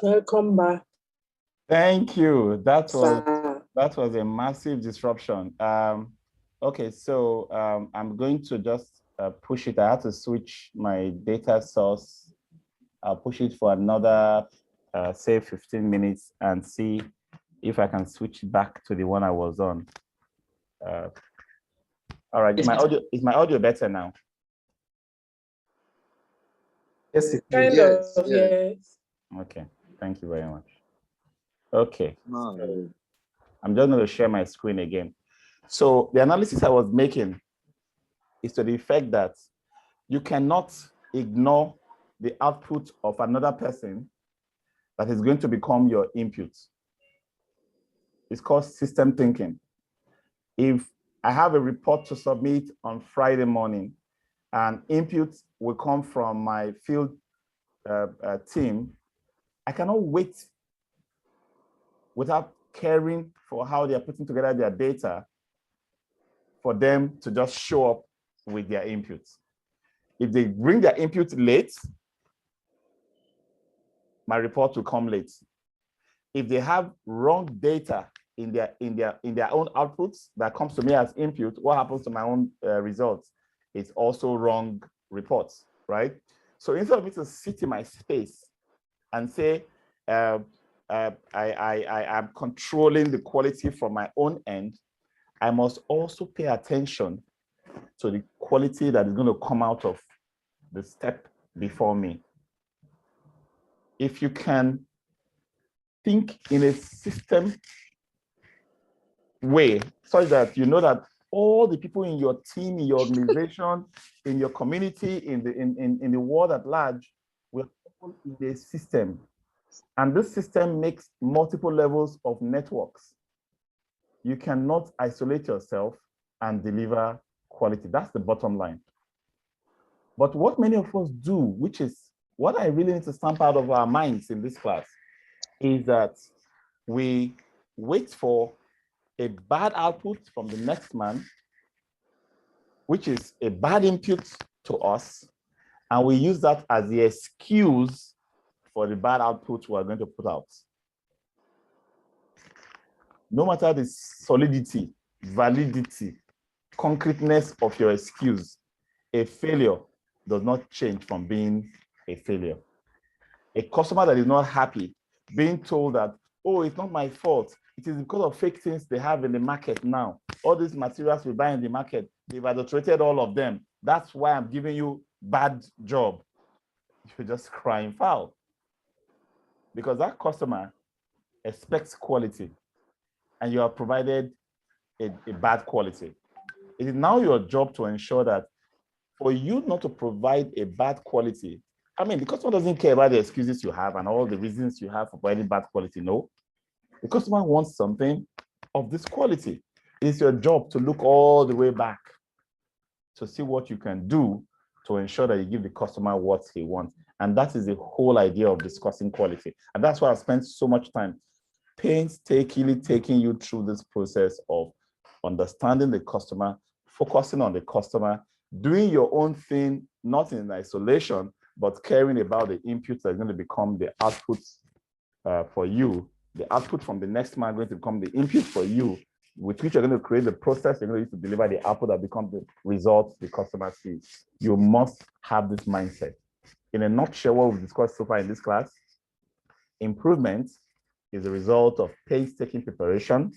Welcome back. Thank you. That was a massive disruption. Okay, so I'm going to just push it. I have to switch my data source. I'll push it for another, say 15 minutes and see if I can switch back to the one I was on. All right, is my audio better now? Yes, Yes. Okay, thank you very much. Okay, so I'm just going to share my screen again. So the analysis I was making is to the effect that you cannot ignore the output of another person that is going to become your input. It's called system thinking. If I have a report to submit on Friday morning, and input will come from my field team, I cannot wait without caring for how they're putting together their data for them to just show up with their inputs. If they bring their input late, my report will come late. If they have wrong data in their own outputs that comes to me as input, what happens to my own results? It's also wrong reports, right? So instead of me to sit in my space and say, I am controlling the quality from my own end, I must also pay attention to the quality that is going to come out of the step before me. If you can think in a system way, such that you know that all the people in your team, in your organization, in your community, in the world at large, will all in a system. And this system makes multiple levels of networks. You cannot isolate yourself and deliver quality. That's the bottom line. But what many of us do, which is what I really need to stamp out of our minds in this class, is that we wait for a bad output from the next man, which is a bad input to us, and we use that as the excuse for the bad output we are going to put out. No matter the solidity, validity, concreteness of your excuse, a failure does not change from being a failure. A customer that is not happy, being told that, oh, it's not my fault, it is because of fake things they have in the market now. All these materials we buy in the market, they've adulterated all of them. That's why I'm giving you bad job. You're just crying foul. Because that customer expects quality and you have provided a bad quality. It is now your job to ensure that for you not to provide a bad quality, I mean, the customer doesn't care about the excuses you have and all the reasons you have for providing bad quality. No, the customer wants something of this quality. It is your job to look all the way back to see what you can do to ensure that you give the customer what he wants. And that is the whole idea of discussing quality. And that's why I spent so much time painstakingly taking you through this process of understanding the customer, focusing on the customer, doing your own thing, not in isolation, but caring about the inputs that are going to become the outputs for you. The output from the next man going to become the input for you, with which you're going to create the process you're going to use to deliver the output that becomes the results the customer sees. You must have this mindset. In a nutshell, what we've discussed so far in this class, improvement is a result of painstaking preparation,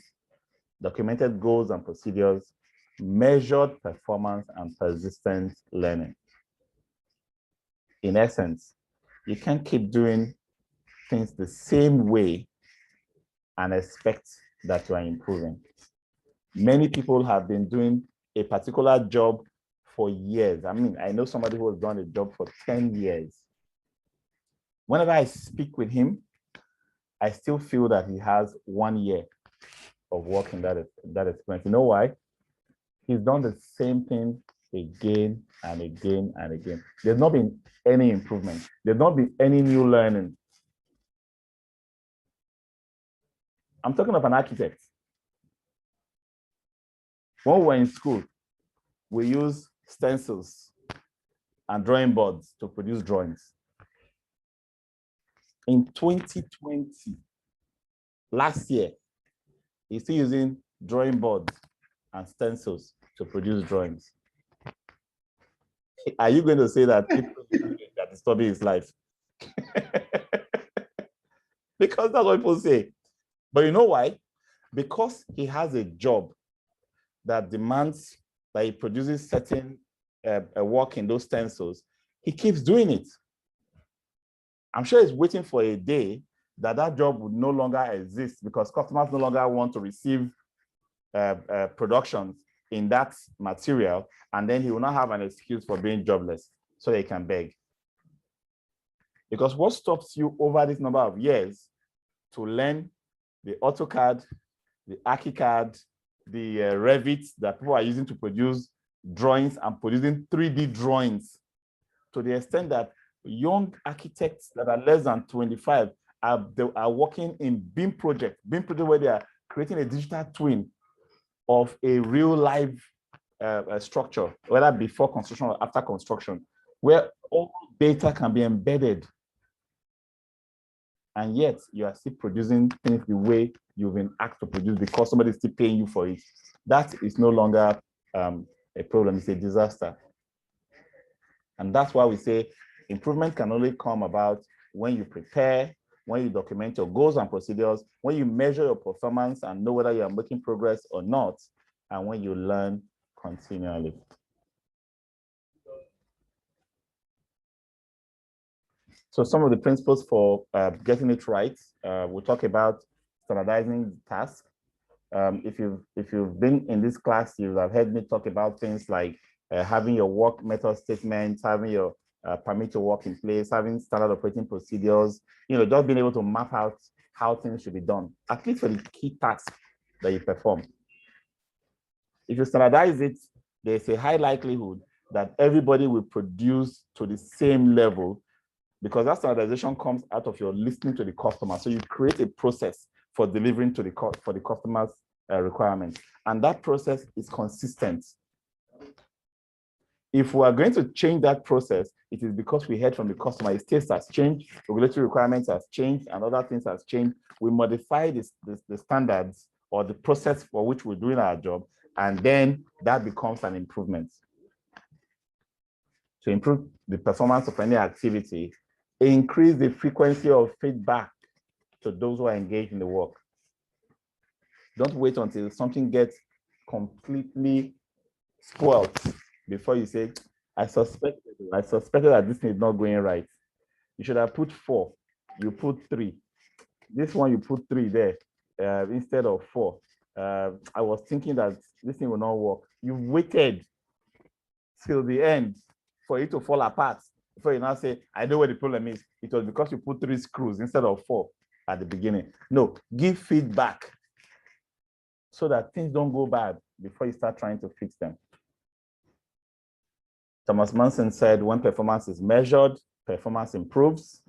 documented goals and procedures, measured performance, and persistent learning. In essence, you can't keep doing things the same way and expect that you are improving. Many people have been doing a particular job for years. I mean, I know somebody who has done a job for 10 years. Whenever I speak with him, I still feel that he has 1 year of work in that experience. You know why? He's done the same thing again and again and again. There's not been any improvement. There's not been any new learning. I'm talking of an architect. When we were in school, we use stencils and drawing boards to produce drawings. In 2020, last year, he's still using drawing boards and stencils to produce drawings. Are you going to say that people that disturbing his life? Because that's what people say. But you know why? Because he has a job that demands that he produces certain work in those stencils, he keeps doing it. I'm sure he's waiting for a day that that job would no longer exist because customers no longer want to receive productions in that material, and then he will not have an excuse for being jobless, so they can beg. Because what stops you over this number of years to learn the AutoCAD, the ArchiCAD, the Revit that people are using to produce drawings and producing 3D drawings, to the extent that young architects that are less than 25 are working in BIM projects where they are creating a digital twin of a real live structure, whether before construction or after construction, where all data can be embedded. And yet you are still producing things the way you've been asked to produce because somebody is still paying you for it. That is no longer a problem, it's a disaster. And that's why we say improvement can only come about when you prepare, when you document your goals and procedures, when you measure your performance and know whether you are making progress or not, and when you learn continually. So some of the principles for getting it right, we'll talk about standardizing tasks. If you've been in this class, you have heard me talk about things like having your work method statements, having your permit to work in place, having standard operating procedures, just being able to map out how things should be done, at least for the key tasks that you perform. If you standardize it, there's a high likelihood that everybody will produce to the same level, because that standardization comes out of your listening to the customer. So you create a process for delivering to the customer's requirements, and that process is consistent. If we are going to change that process, it is because we heard from the customer. His taste has changed, regulatory requirements has changed, and other things has changed. We modify the standards or the process for which we're doing our job, and then that becomes an improvement. To improve the performance of any activity, increase the frequency of feedback to those who are engaged in the work. Don't wait until something gets completely spoiled before you say, I suspected that this thing is not going right. You should have put 4, you put 3. This one, you put 3 there instead of 4. I was thinking that this thing will not work. You waited till the end for it to fall apart before you now say, I know where the problem is. It was because you put 3 screws instead of 4 at the beginning. No, give feedback so that things don't go bad before you start trying to fix them. Thomas Manson said, when performance is measured, performance improves.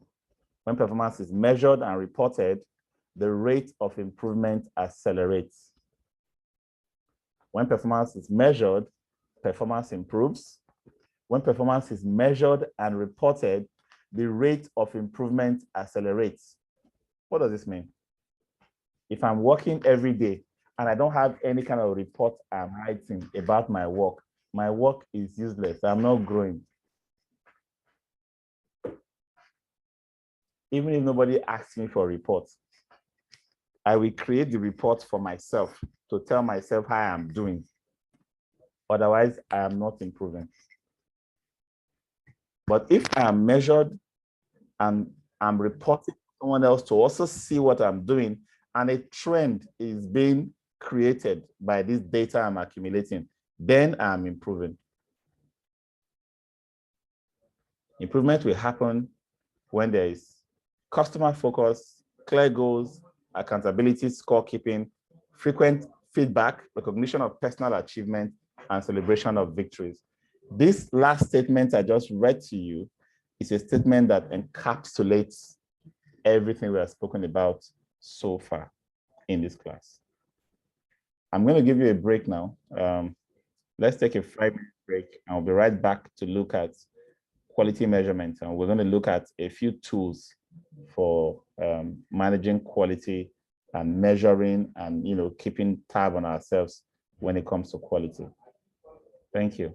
When performance is measured and reported, the rate of improvement accelerates. When performance is measured, performance improves. When performance is measured and reported, the rate of improvement accelerates. What does this mean? If I'm working every day and I don't have any kind of report I'm writing about my work is useless. I'm not growing. Even if nobody asks me for reports, I will create the report for myself to tell myself how I'm doing. Otherwise, I am not improving. But if I am measured and I'm reporting to someone else to also see what I'm doing, and a trend is being created by this data I'm accumulating, then I'm improving. Improvement will happen when there is customer focus, clear goals, accountability, scorekeeping, frequent feedback, recognition of personal achievement, and celebration of victories. This last statement I just read to you is a statement that encapsulates everything we have spoken about so far in this class. I'm going to give you a break now. Let's take a 5-minute break, and I'll be right back to look at quality measurement. And we're going to look at a few tools for managing quality and measuring and keeping tab on ourselves when it comes to quality. Thank you.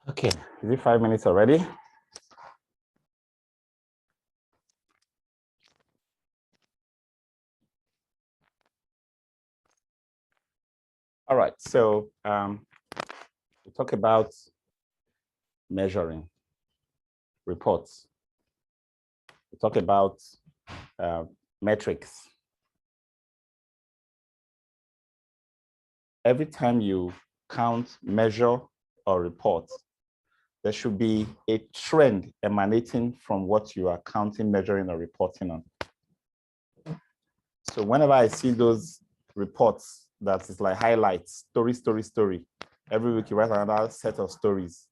Okay, is it 5 minutes already? All right, so we talk about measuring reports. We talk about metrics. Every time you count, measure, or report, there should be a trend emanating from what you are counting, measuring, or reporting on. So whenever I see those reports that is like highlights, story, story, story, every week you write another set of stories,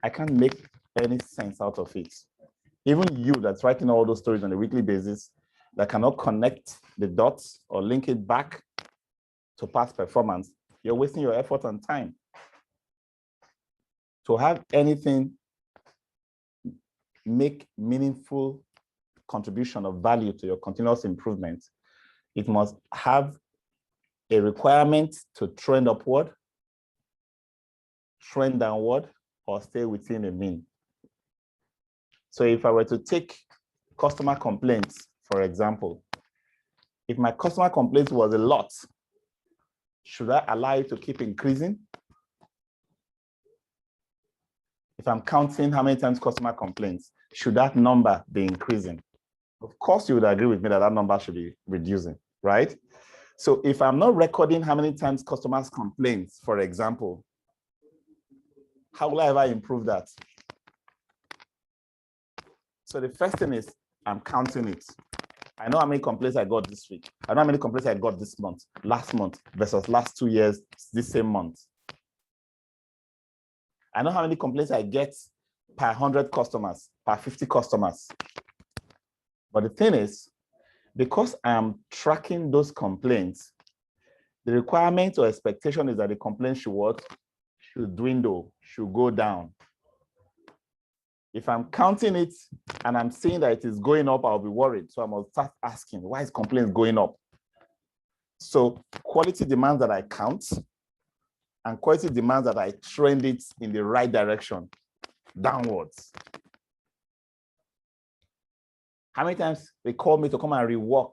I can't make any sense out of it. Even you that's writing all those stories on a weekly basis that cannot connect the dots or link it back to past performance, you're wasting your effort and time. To have anything make meaningful contribution of value to your continuous improvement, it must have a requirement to trend upward, trend downward, or stay within a mean. So if I were to take customer complaints, for example, if my customer complaints was a lot, should I allow it to keep increasing? If I'm counting how many times customer complains, should that number be increasing? Of course, you would agree with me that that number should be reducing, right? So if I'm not recording how many times customers complain, for example, how will I ever improve that? So the first thing is I'm counting it. I know how many complaints I got this week. I know how many complaints I got this month, last month versus last 2 years, this same month. I know how many complaints I get per 100 customers, per 50 customers. But the thing is, because I'm tracking those complaints, the requirement or expectation is that the complaint should what? Should dwindle, should go down. If I'm counting it and I'm seeing that it is going up, I'll be worried. So I must start asking, why is complaints going up? So quality demands that I count and quality demands that I trend it in the right direction, downwards. How many times they call me to come and rework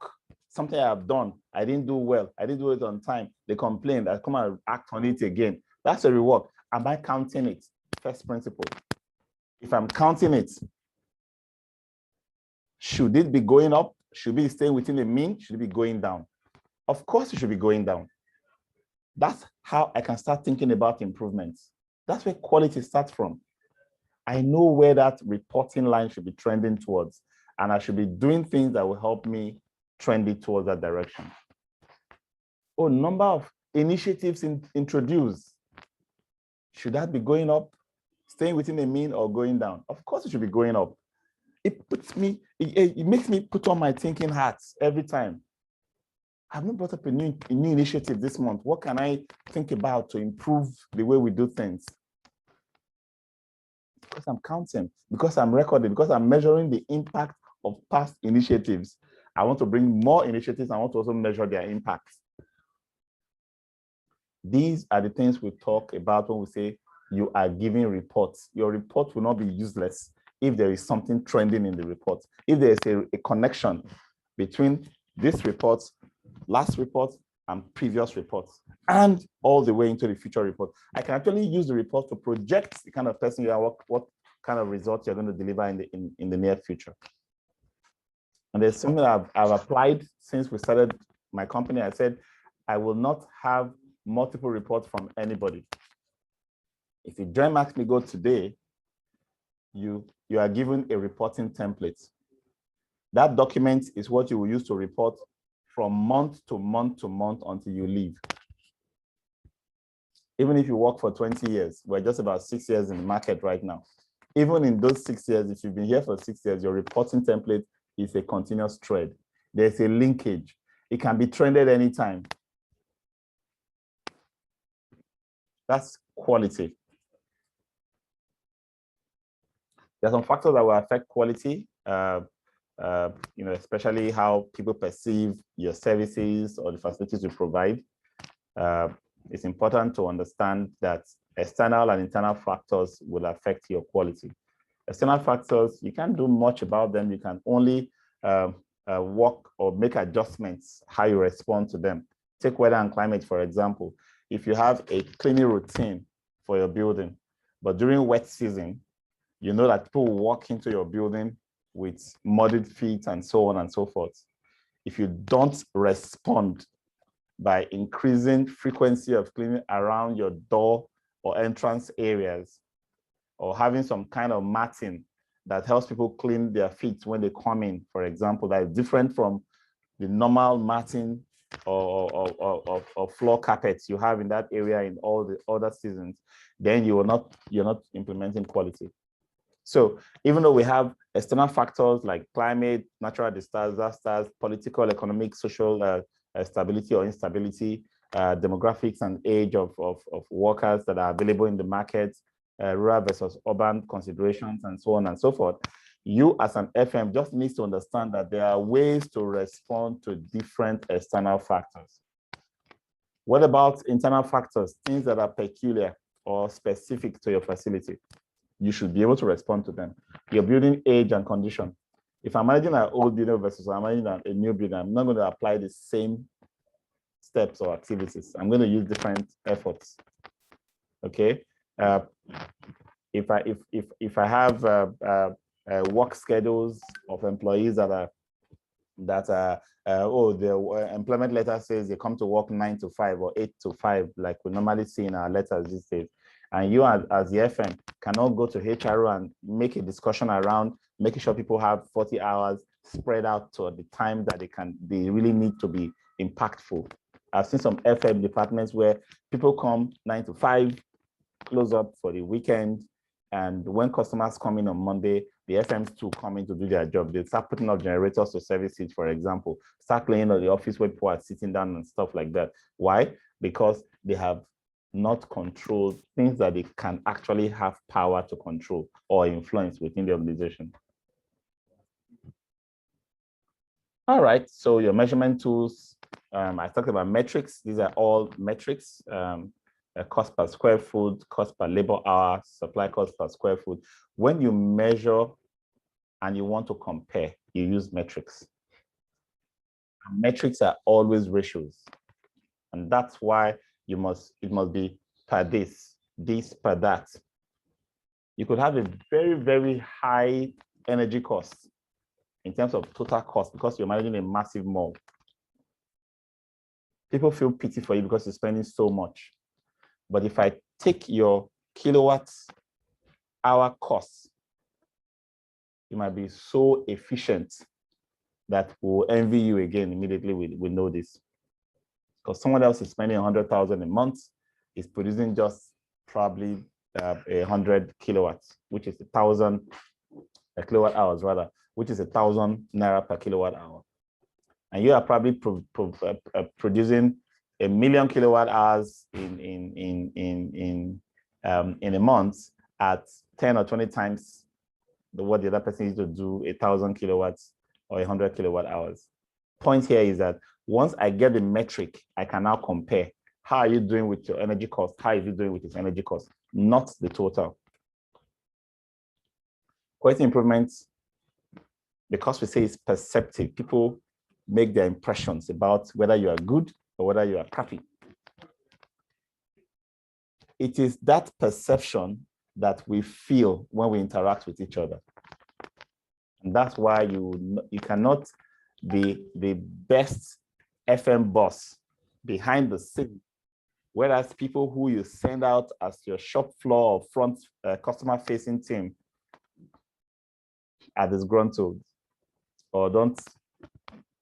something I have done? I didn't do well. I didn't do it on time. They complained. I come and act on it again. That's a rework. Am I counting it? First principle. If I'm counting it, should it be going up? Should it be staying within the mean? Should it be going down? Of course, it should be going down. That's how I can start thinking about improvements. That's where quality starts from. I know where that reporting line should be trending towards, and I should be doing things that will help me trend it towards that direction. Oh, number of initiatives introduced. Should that be going up, staying within the mean, or going down? Of course, it should be going up. It makes me put on my thinking hats every time. I've not brought up a new initiative this month. What can I think about to improve the way we do things? Because I'm counting, because I'm recording, because I'm measuring the impact of past initiatives. I want to bring more initiatives. I want to also measure their impact. These are the things we talk about when we say you are giving reports. Your report will not be useless if there is something trending in the report. If there is a connection between this report, last report, and previous reports, and all the way into the future report. I can actually use the report to project the kind of person you are, what kind of results you're going to deliver in the near future. And there's something that I've applied since we started my company. I said, I will not have multiple reports from anybody. If you join Max-Migold today, you are given a reporting template. That document is what you will use to report from month to month to month until you leave. Even if you work for 20 years, we're just about 6 years in the market right now. Even in those 6 years, if you've been here for 6 years, your reporting template is a continuous thread. There's a linkage. It can be trended anytime. That's quality. There are some factors that will affect quality, especially how people perceive your services or the facilities you provide. It's important to understand that external and internal factors will affect your quality. External factors, you can't do much about them. You can only work or make adjustments how you respond to them. Take weather and climate, for example. If you have a cleaning routine for your building, but during wet season, you know that people walk into your building with muddied feet and so on and so forth. If you don't respond by increasing frequency of cleaning around your door or entrance areas, or having some kind of matting that helps people clean their feet when they come in, for example, that is different from the normal matting or floor carpets you have in that area in all the other seasons, then you're not implementing quality. So even though we have external factors like climate, natural disasters, political, economic, social stability or instability, demographics and age of workers that are available in the market, rural versus urban considerations, and so on and so forth, you as an FM just needs to understand that there are ways to respond to different external factors. What about internal factors, things that are peculiar or specific to your facility? You should be able to respond to them. Your building age and condition. If I'm managing an old building versus I'm managing a new building, I'm not going to apply the same steps or activities. I'm going to use different efforts. Okay. If I have work schedules of employees that the employment letter says they come to work 9 to 5 or 8 to 5, like we normally see in our letters these days, and you as the FM cannot go to HRO and make a discussion around making sure people have 40 hours spread out to the time that they really need to be impactful. I've seen some FM departments where people come 9 to 5, close up for the weekend, and when customers come in on Monday, the FMs too come in to do their job. They start putting up generators to service it, for example, start cleaning up the office where people are sitting down and stuff like that. Why? Because they have not controlled things that they can actually have power to control or influence within the organization. All right, so your measurement tools, I talked about metrics. These are all metrics. Cost per square foot, cost per labor hour, supply cost per square foot. When you measure and you want to compare, you use metrics. And metrics are always ratios. And that's why it must be per this per that. You could have a very, very high energy cost in terms of total cost because you're managing a massive mall. People feel pity for you because you're spending so much. But if I take your kilowatt hour costs, you might be so efficient that we'll envy you again immediately. We know this. Because someone else is spending 100,000 a month, is producing just probably 100 kilowatts, which is 1,000 kilowatt hours rather, which is 1,000 naira per kilowatt hour. And you are probably producing 1 million kilowatt hours in a month at 10 or 20 times what the other person needs to do 1,000 kilowatts or 100 kilowatt hours. Point here is that once I get the metric, I can now compare. How are you doing with your energy cost? How is it doing with its energy cost? Not the total. Quality improvements, because we say it's perceptive, people make their impressions about whether you are good or whether you are crappy. It is that perception that we feel when we interact with each other. And that's why you cannot be the best FM boss behind the scene, whereas people who you send out as your shop floor or front customer-facing team are disgruntled or don't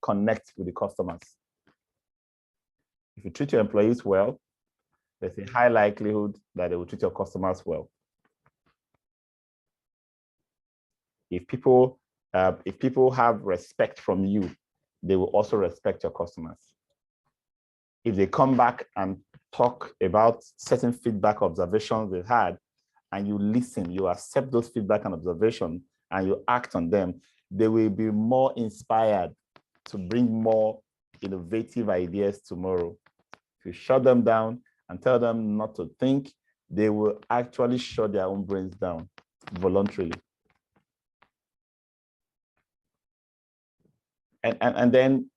connect with the customers. If you treat your employees well, there's a high likelihood that they will treat your customers well. If people have respect from you, they will also respect your customers. If they come back and talk about certain feedback observations they've had, and you listen, you accept those feedback and observations, and you act on them, they will be more inspired to bring more innovative ideas tomorrow. If you shut them down and tell them not to think they will actually shut their own brains down voluntarily. And then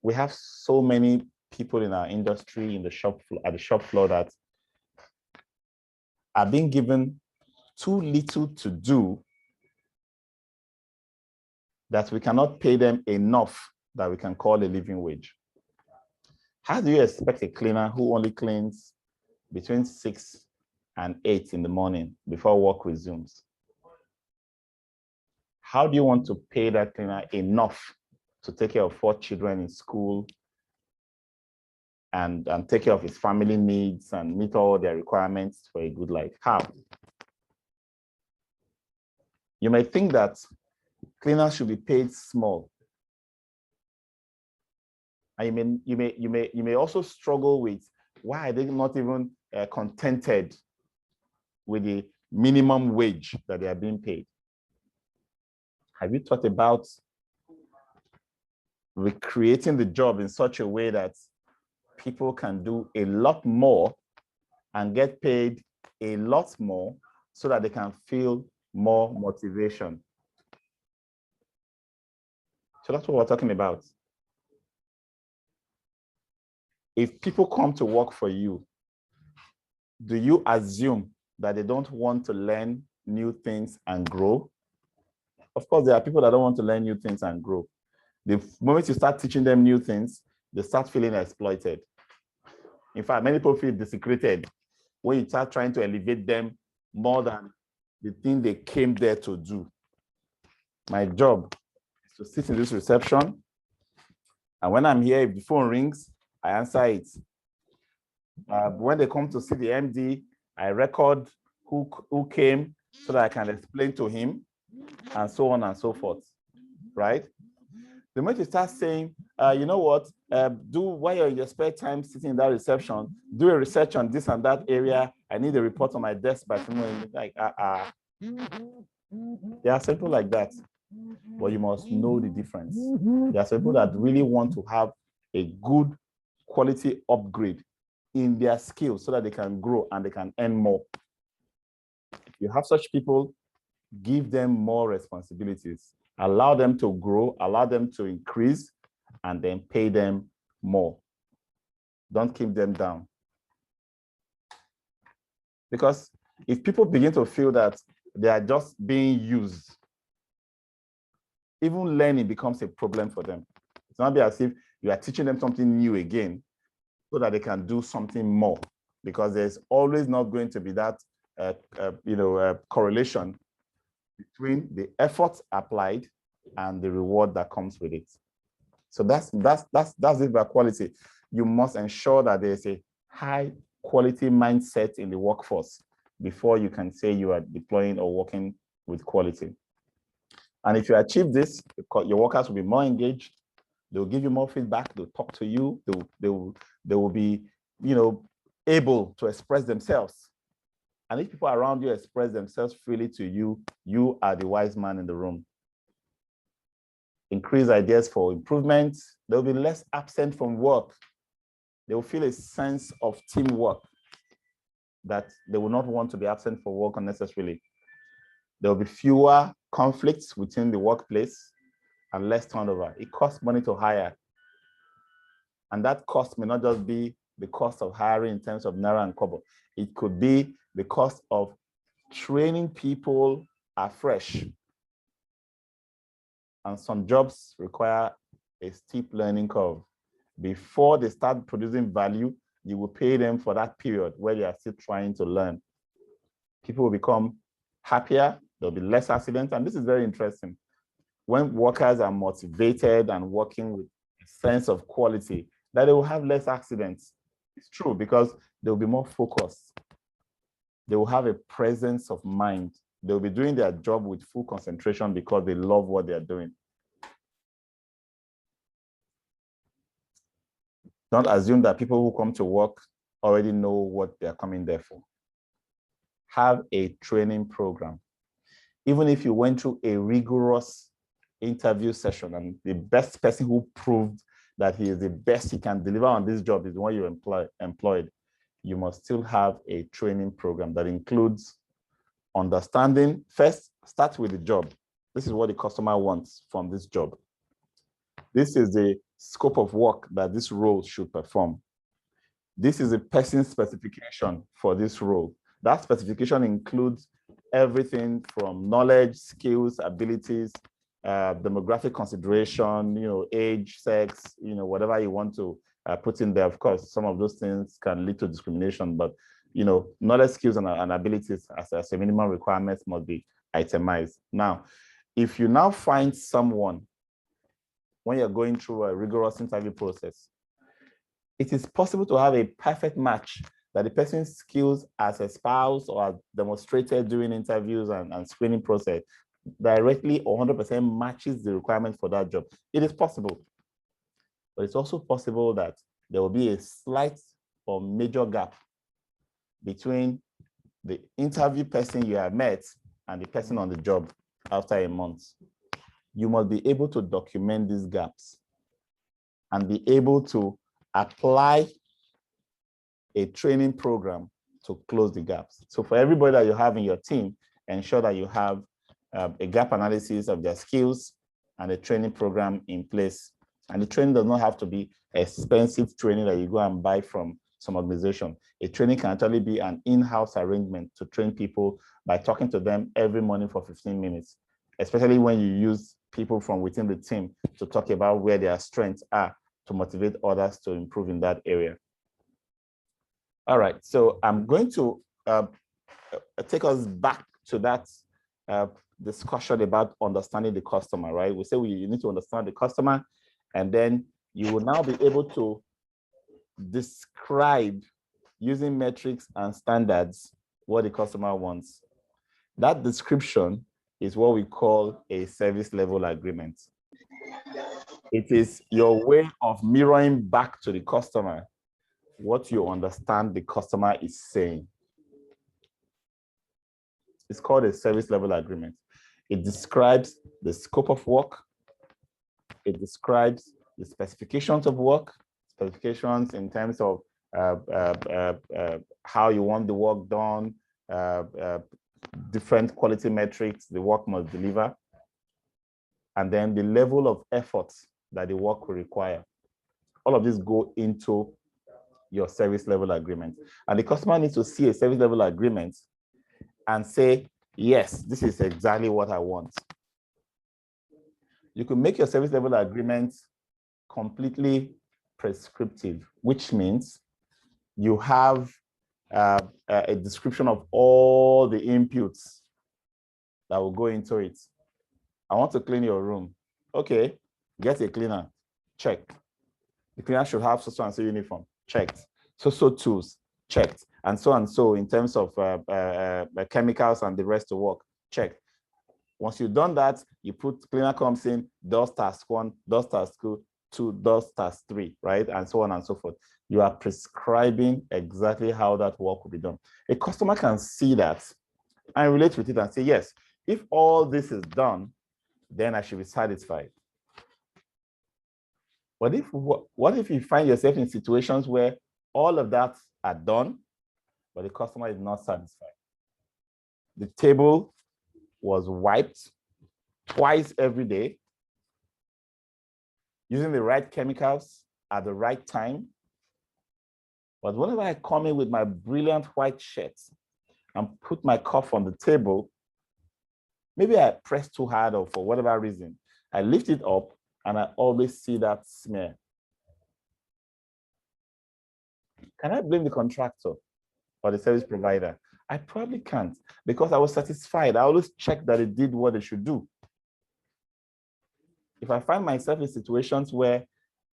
we have so many people in our industry, in the shop at the shop floor, that are being given too little to do, that we cannot pay them enough that we can call a living wage. How do you expect a cleaner who only cleans between 6 and 8 in the morning before work resumes? How do you want to pay that cleaner enough to take care of 4 children in school and take care of his family needs and meet all their requirements for a good life? How? You may think that cleaners should be paid small. And you may also struggle with why are they not even contented with the minimum wage that they are being paid. Have you thought about recreating the job in such a way that people can do a lot more and get paid a lot more so that they can feel more motivation? So that's what we're talking about. If people come to work for you, do you assume that they don't want to learn new things and grow? Of course, there are people that don't want to learn new things and grow. The moment you start teaching them new things, they start feeling exploited. In fact, many people feel desecrated when you start trying to elevate them more than the thing they came there to do. My job is to sit in this reception, and when I'm here, if the phone rings, I answer it. When they come to see the MD, I record who came so that I can explain to him, and so on and so forth, right? The moment you start saying, you know what, do while you're in your spare time sitting in that reception, do a research on this and that area. I need a report on my desk by tomorrow. Like, There are people like that, but you must know the difference. There are people that really want to have a good quality upgrade in their skills so that they can grow and they can earn more. If you have such people, give them more responsibilities, allow them to grow, allow them to increase, and then pay them more. Don't keep them down. Because if people begin to feel that they are just being used, even learning becomes a problem for them. It's not be as if you are teaching them something new again so that they can do something more, because there's always not going to be that correlation between the effort applied and the reward that comes with it. So that's it about quality. You must ensure that there's a high quality mindset in the workforce before you can say you are deploying or working with quality. And if you achieve this, your workers will be more engaged. They'll give you more feedback. They'll talk to you. They will be, able to express themselves. And if people around you express themselves freely to you, you are the wise man in the room. Increase ideas for improvement. They'll be less absent from work. They will feel a sense of teamwork that they will not want to be absent for work unnecessarily. There will be fewer conflicts within the workplace and less turnover. It costs money to hire. And that cost may not just be the cost of hiring in terms of naira and kobo. It could be the cost of training people afresh. And some jobs require a steep learning curve. Before they start producing value, you will pay them for that period where they are still trying to learn. People will become happier, there'll be less accidents, and this is very interesting. When workers are motivated and working with a sense of quality, that they will have less accidents. It's true, because they'll be more focused. They will have a presence of mind. They'll be doing their job with full concentration because they love what they're doing. Don't assume that people who come to work already know what they're coming there for. Have a training program. Even if you went through a rigorous interview session and the best person who proved that he is the best he can deliver on this job is the one you employed, you must still have a training program that includes understanding. First, start with the job. This is what the customer wants from this job. This is the scope of work that this role should perform. This is a person specification for this role. That specification includes everything from knowledge, skills, abilities, demographic consideration, age, sex, whatever you want to put in there. Of course, some of those things can lead to discrimination, but knowledge, skills, and abilities as a minimum requirement must be itemized. Now, if you now find someone when you're going through a rigorous interview process, it is possible to have a perfect match that the person's skills as a spouse or as demonstrated during interviews and screening process directly or 100% matches the requirement for that job. It is possible. But it's also possible that there will be a slight or major gap between the interview person you have met and the person on the job after a month. You must be able to document these gaps and be able to apply a training program to close the gaps. So for everybody that you have in your team, ensure that you have a gap analysis of their skills and a training program in place. And the training does not have to be expensive training that you go and buy from some organization. A training can actually be an in-house arrangement to train people by talking to them every morning for 15 minutes, especially when you use people from within the team to talk about where their strengths are to motivate others to improve in that area. All right, so I'm going to take us back to that discussion about understanding the customer, right? We say you need to understand the customer, and then you will now be able to describe using metrics and standards what the customer wants. That description is what we call a service level agreement. It is your way of mirroring back to the customer what you understand the customer is saying. It's called a service level agreement. It describes the scope of work. It describes the specifications of work, specifications in terms of how you want the work done, different quality metrics the work must deliver, and then the level of effort that the work will require. All of this go into your service level agreement. And the customer needs to see a service level agreement and say, yes, this is exactly what I want. You can make your service level agreement completely prescriptive, which means you have a description of all the inputs that will go into it. I want to clean your room. Okay, get a cleaner, check. The cleaner should have so-and-so uniform, checked. So tools, checked. And so in terms of chemicals and the rest of work, checked. Once you've done that, you put cleaner comes in, does task 1, does task 2, does task 3, right? And so on and so forth. You are prescribing exactly how that work will be done. A customer can see that and relate with it and say, yes, if all this is done, then I should be satisfied. But what if you find yourself in situations where all of that are done, but the customer is not satisfied? The table was wiped twice every day, using the right chemicals at the right time. But whenever I come in with my brilliant white shirt and put my cup on the table, maybe I press too hard or for whatever reason, I lift it up and I always see that smear. Can I blame the contractor or the service provider? I probably can't, because I was satisfied. I always check that it did what it should do. If I find myself in situations where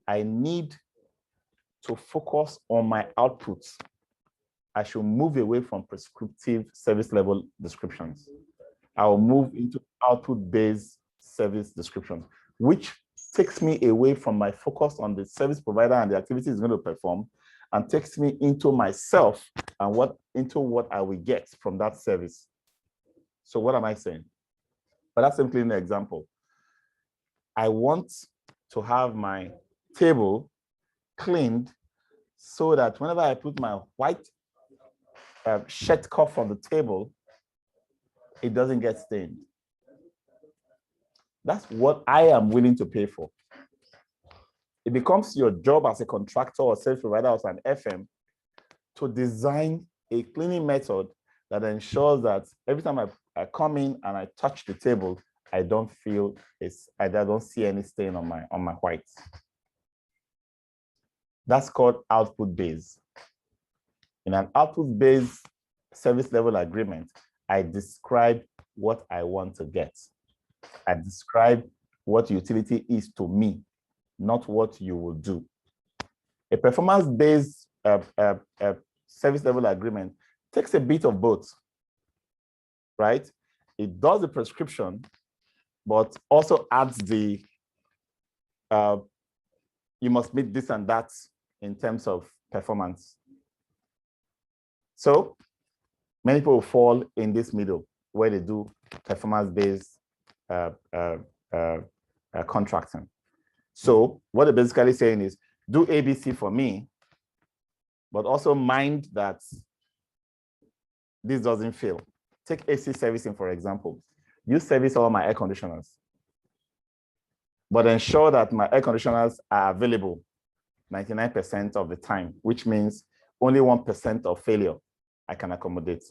I need to focus on my outputs, I should move away from prescriptive service level descriptions. I will move into output-based service descriptions, which takes me away from my focus on the service provider and the activity it's going to perform, and takes me into myself and into what I will get from that service. So what am I saying? But that's simply an example. I want to have my table cleaned so that whenever I put my white shed cup from the table, it doesn't get stained. That's what I am willing to pay for. It becomes your job as a contractor or service provider or an FM to design a cleaning method that ensures that every time I come in and I touch the table, I don't see any stain on my whites. That's called output-based. In an output-based service level agreement, I describe what I want to get. I describe what utility is to me, not what you will do. A performance-based service level agreement takes a bit of both, right? It does the prescription, but also adds the, you must meet this and that in terms of performance. So many people fall in this middle where they do performance-based contracting. So what they're basically saying is, do ABC for me, but also mind that this doesn't fail. Take AC servicing, for example. You service all my air conditioners, but ensure that my air conditioners are available 99% of the time, which means only 1% of failure I can accommodate.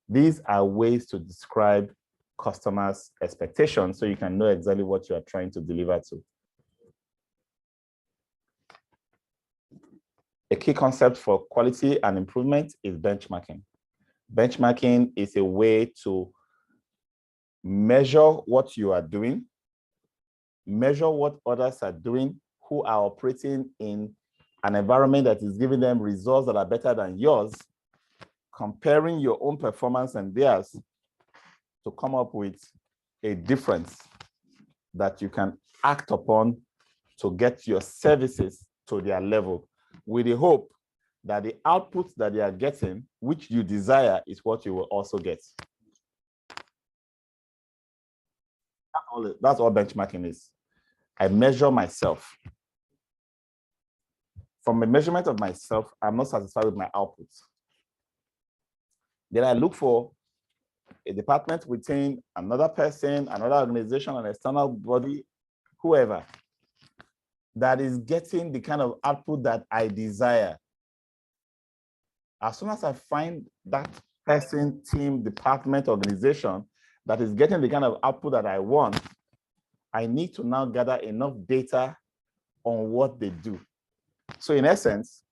These are ways to describe customers' expectations so you can know exactly what you are trying to deliver to. A key concept for quality and improvement is benchmarking. Benchmarking is a way to measure what you are doing, measure what others are doing who are operating in an environment that is giving them results that are better than yours, comparing your own performance and theirs to come up with a difference that you can act upon to get your services to their level, with the hope that the output that they are getting, which you desire, is what you will also get. That's all benchmarking is. I measure myself. From a measurement of myself, I'm not satisfied with my output. Then I look for a department within another person, another organization, an external body, whoever, that is getting the kind of output that I desire. As soon as I find that person, team, department, organization that is getting the kind of output that I want, I need to now gather enough data on what they do. So in essence,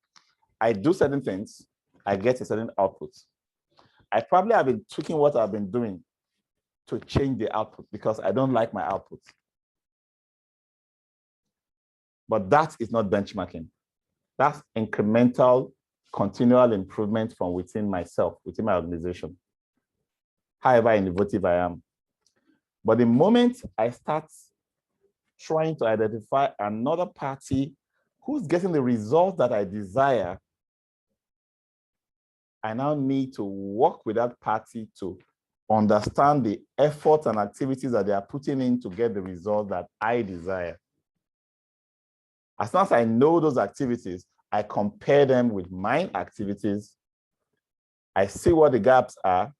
I do certain things, I get a certain output. I probably have been tweaking what I've been doing to change the output because I don't like my output. But that is not benchmarking. That's incremental, continual improvement from within myself, within my organization, however innovative I am. But the moment I start trying to identify another party who's getting the results that I desire, I now need to work with that party to understand the efforts and activities that they are putting in to get the result that I desire. As soon as I know those activities, I compare them with my activities. I see what the gaps are.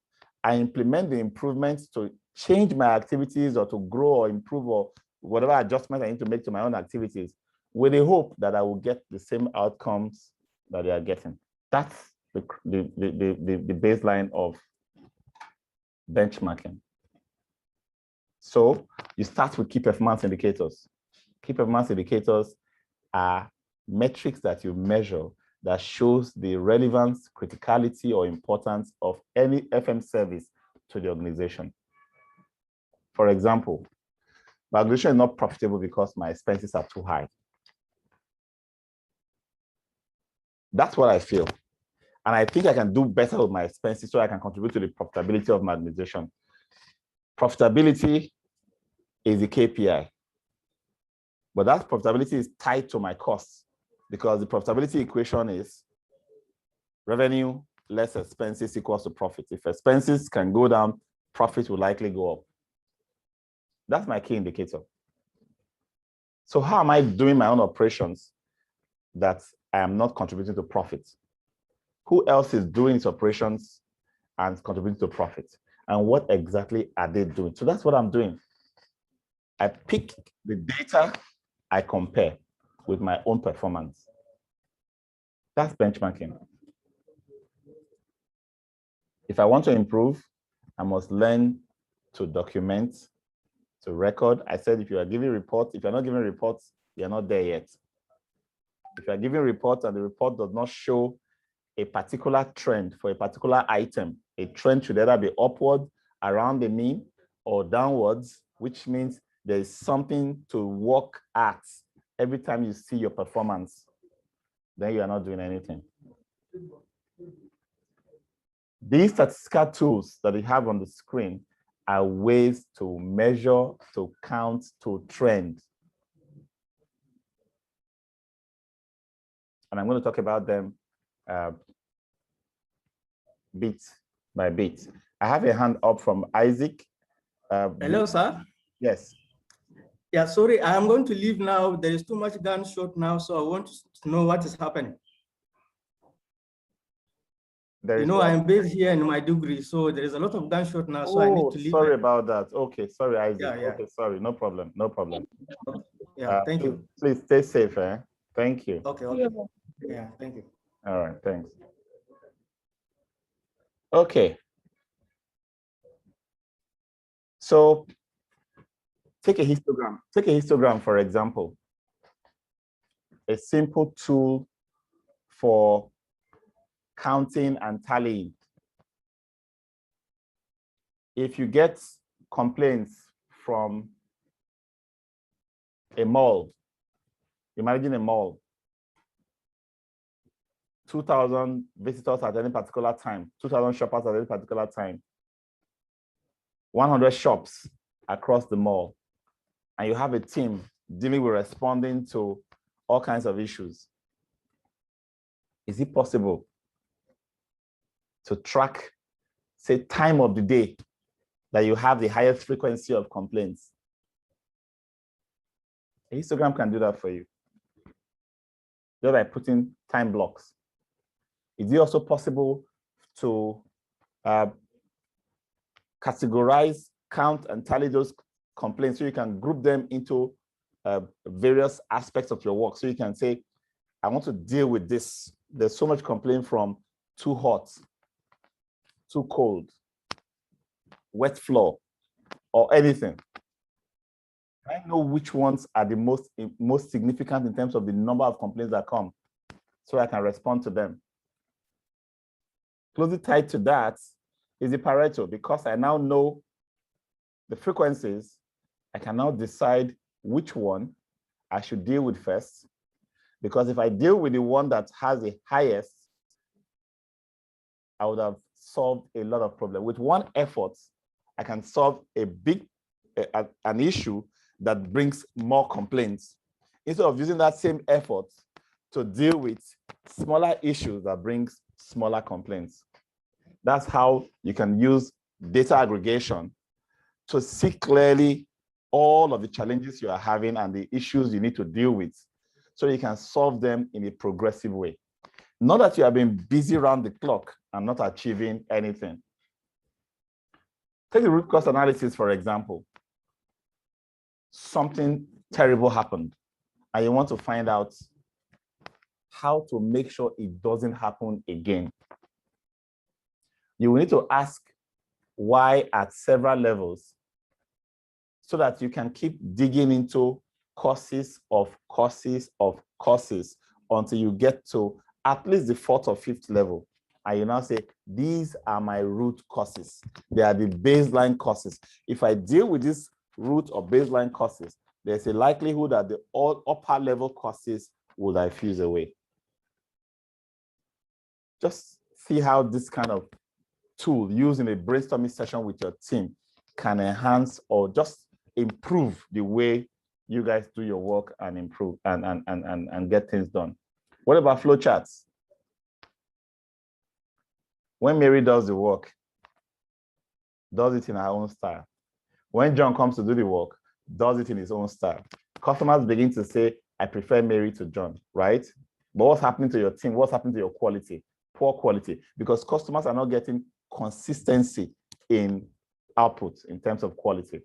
I implement the improvements to change my activities or to grow or improve or whatever adjustment I need to make to my own activities with the hope that I will get the same outcomes that they are getting. That's the baseline of benchmarking. So you start with key performance indicators. Key performance indicators are metrics that you measure that shows the relevance, criticality, or importance of any FM service to the organization. For example, my organization is not profitable because my expenses are too high. That's what I feel. And I think I can do better with my expenses so I can contribute to the profitability of my organization. Profitability is the KPI. But that profitability is tied to my costs because the profitability equation is revenue less expenses equals to profit. If expenses can go down, profit will likely go up. That's my key indicator. So how am I doing my own operations that I am not contributing to profit. Who else is doing its operations and contributing to profit? And what exactly are they doing? So that's what I'm doing. I pick the data, I compare with my own performance. That's benchmarking. If I want to improve, I must learn to document, to record. I said if you are giving reports, if you're not giving reports, you're not there yet. If you're giving reports and the report does not show a particular trend for a particular item, a trend should either be upward, around the mean, or downwards, which means there is something to work at every time you see your performance, then you are not doing anything. These statistical tools that you have on the screen are ways to measure, to count, to trend. And I'm going to talk about them bit by bit. I have a hand up from Isaac. Hello, sir. Yes. Yeah, sorry, I am going to leave now. There is too much gunshot now, so I want to know what is happening. I am based here in my degree, so there is a lot of gunshot now, so I need to leave. Sorry about that. Okay, sorry, Isaac. Yeah. Okay, sorry, no problem, no problem. Yeah, thank you. Please stay safe, Thank you. Okay. Yeah, thank you. All right, thanks. Okay. So take a histogram. Take a histogram, for example. A simple tool for counting and tallying. If you get complaints from a mall, imagine a mall, 2,000 visitors at any particular time, 2,000 shoppers at any particular time, 100 shops across the mall, and you have a team dealing with responding to all kinds of issues. Is it possible to track, say, time of the day that you have the highest frequency of complaints? A histogram can do that for you, just by putting time blocks. Is it also possible to categorize, count, and tally those complaints so you can group them into various aspects of your work? So you can say, I want to deal with this. There's so much complaint from too hot, too cold, wet floor, or anything. I know which ones are the most significant in terms of the number of complaints that come, so I can respond to them. Closely tied to that is the Pareto. Because I now know the frequencies, I can now decide which one I should deal with first. Because if I deal with the one that has the highest, I would have solved a lot of problems. With one effort, I can solve an issue that brings more complaints, instead of using that same effort to deal with smaller issues that brings smaller complaints. That's how you can use data aggregation to see clearly all of the challenges you are having and the issues you need to deal with, so you can solve them in a progressive way. Not that you have been busy around the clock and not achieving anything. Take the root cause analysis, for example. Something terrible happened, and you want to find out how to make sure it doesn't happen again. You will need to ask why at several levels, so that you can keep digging into causes of causes of causes until you get to at least the 4th or 5th level. And you now say, these are my root causes. They are the baseline causes. If I deal with this root or baseline causes, there's a likelihood that the all upper level causes will diffuse away. Just see how this kind of tool used in a brainstorming session with your team can enhance or just improve the way you guys do your work and improve and get things done. What about flowcharts? When Mary does the work, does it in her own style. When John comes to do the work, does it in his own style. Customers begin to say, I prefer Mary to John, right? But what's happening to your team? What's happening to your quality? Poor quality, because customers are not getting consistency in output in terms of quality.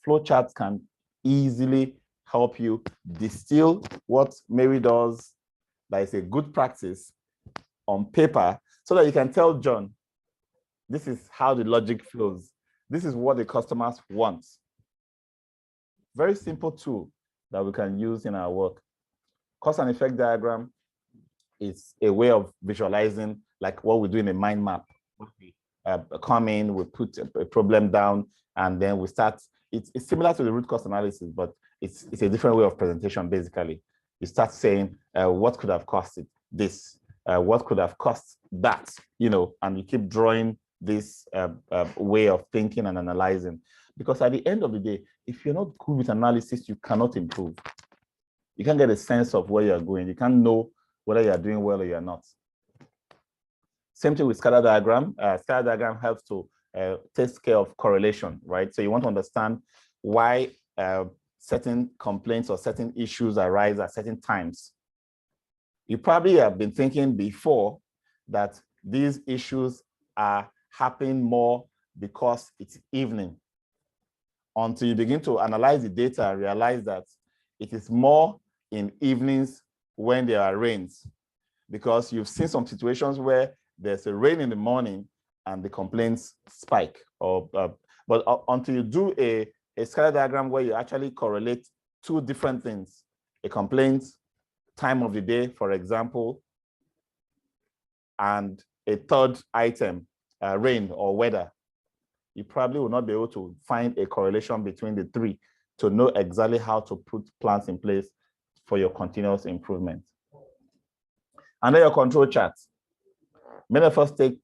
Flowcharts can easily help you distill what Mary does that is a good practice on paper, so that you can tell John, this is how the logic flows. This is what the customers want. Very simple tool that we can use in our work. Cause and effect diagram is a way of visualizing, like what we do in a mind map. We come in, we put a problem down, and then we start. It's similar to the root cause analysis, but it's a different way of presentation, basically. You start saying, what could have caused it? This, what could have caused that, and you keep drawing this way of thinking and analyzing. Because at the end of the day, if you're not good with analysis, you cannot improve. You can't get a sense of where you're going. You can't know whether you're doing well or you're not. Same thing with scatter diagram. Scatter diagram helps to take care of correlation, right? So you want to understand why certain complaints or certain issues arise at certain times. You probably have been thinking before that these issues are happening more because it's evening, until you begin to analyze the data and realize that it is more in evenings when there are rains, because you've seen some situations where there's a rain in the morning and the complaints spike. But until you do a scatter diagram where you actually correlate two different things, a complaint, time of the day, for example, and a third item, rain or weather, you probably will not be able to find a correlation between the three to know exactly how to put plans in place for your continuous improvement. And then your control charts. Many of us take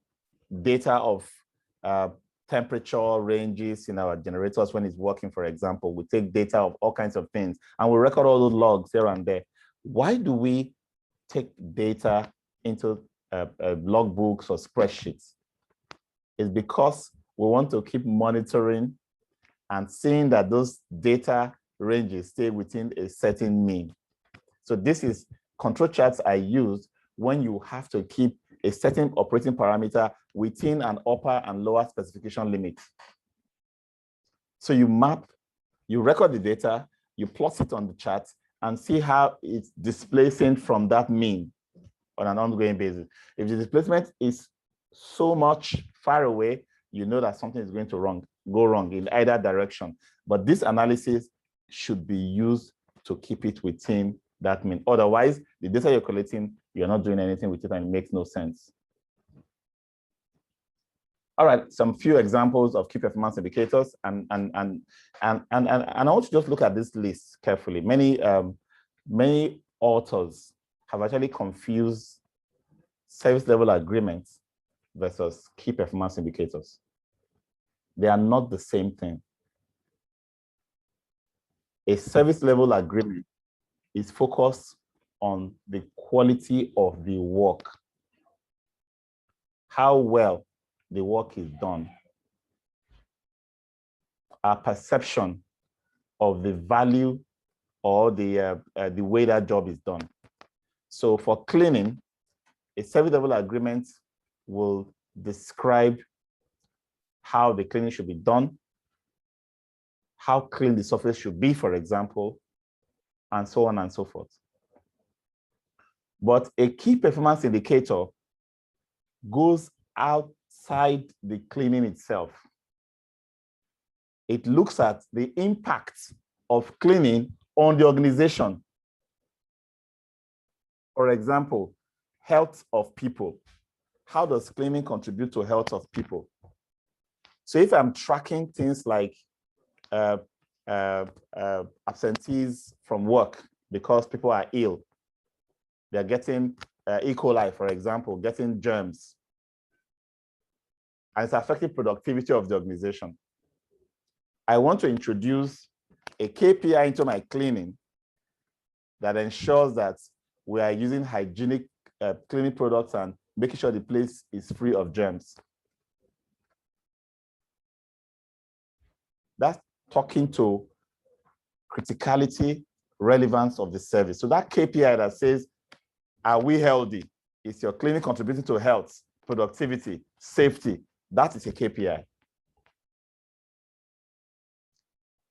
data of temperature ranges in our generators when it's working, for example. We take data of all kinds of things, and we record all those logs here and there. Why do we take data into log books or spreadsheets? It's because we want to keep monitoring and seeing that those data ranges stay within a certain mean. So this is control charts I use when you have to keep a certain operating parameter within an upper and lower specification limit. So you map, you record the data, you plot it on the chart, and see how it's displacing from that mean on an ongoing basis. If the displacement is so much far away, you know that something is going to go wrong in either direction. But this analysis should be used to keep it within that mean. Otherwise, the data you're collecting, you're not doing anything with it, and it makes no sense. All right, some few examples of key performance indicators, and I want to just look at this list carefully. Many authors have actually confused service level agreements versus key performance indicators. They are not the same thing. A service level agreement is focused on the quality of the work, how well the work is done, our perception of the value or the way that job is done. So for cleaning, a service level agreement will describe how the cleaning should be done, how clean the surface should be, for example, and so on and so forth. But a key performance indicator goes outside the cleaning itself. It looks at the impact of cleaning on the organization. For example, health of people. How does cleaning contribute to health of people? So if I'm tracking things like absentees from work because people are ill, they're getting E. coli, for example, getting germs, and it's affecting productivity of the organization. I want to introduce a KPI into my cleaning that ensures that we are using hygienic cleaning products and making sure the place is free of germs. That's talking to criticality, relevance of the service. So that KPI that says Are we healthy? Is your clinic contributing to health, productivity, safety? That is a KPI.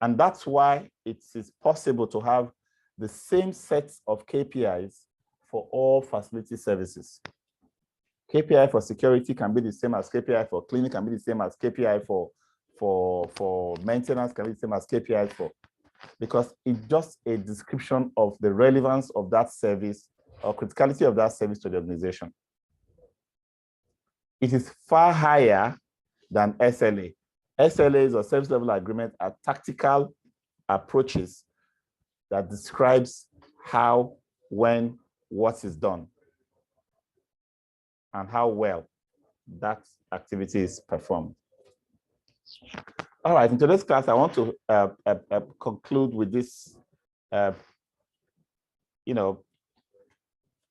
And that's why it is possible to have the same sets of KPIs for all facility services. KPI for security can be the same as KPI for clinic, can be the same as KPI for maintenance, can be the same as KPI for, because it's just a description of the relevance of that service or criticality of that service to the organization. It is far higher than SLA. SLAs or service level agreement are tactical approaches that describes how, when, what is done, and how well that activity is performed. All right, in today's class, I want to conclude with this,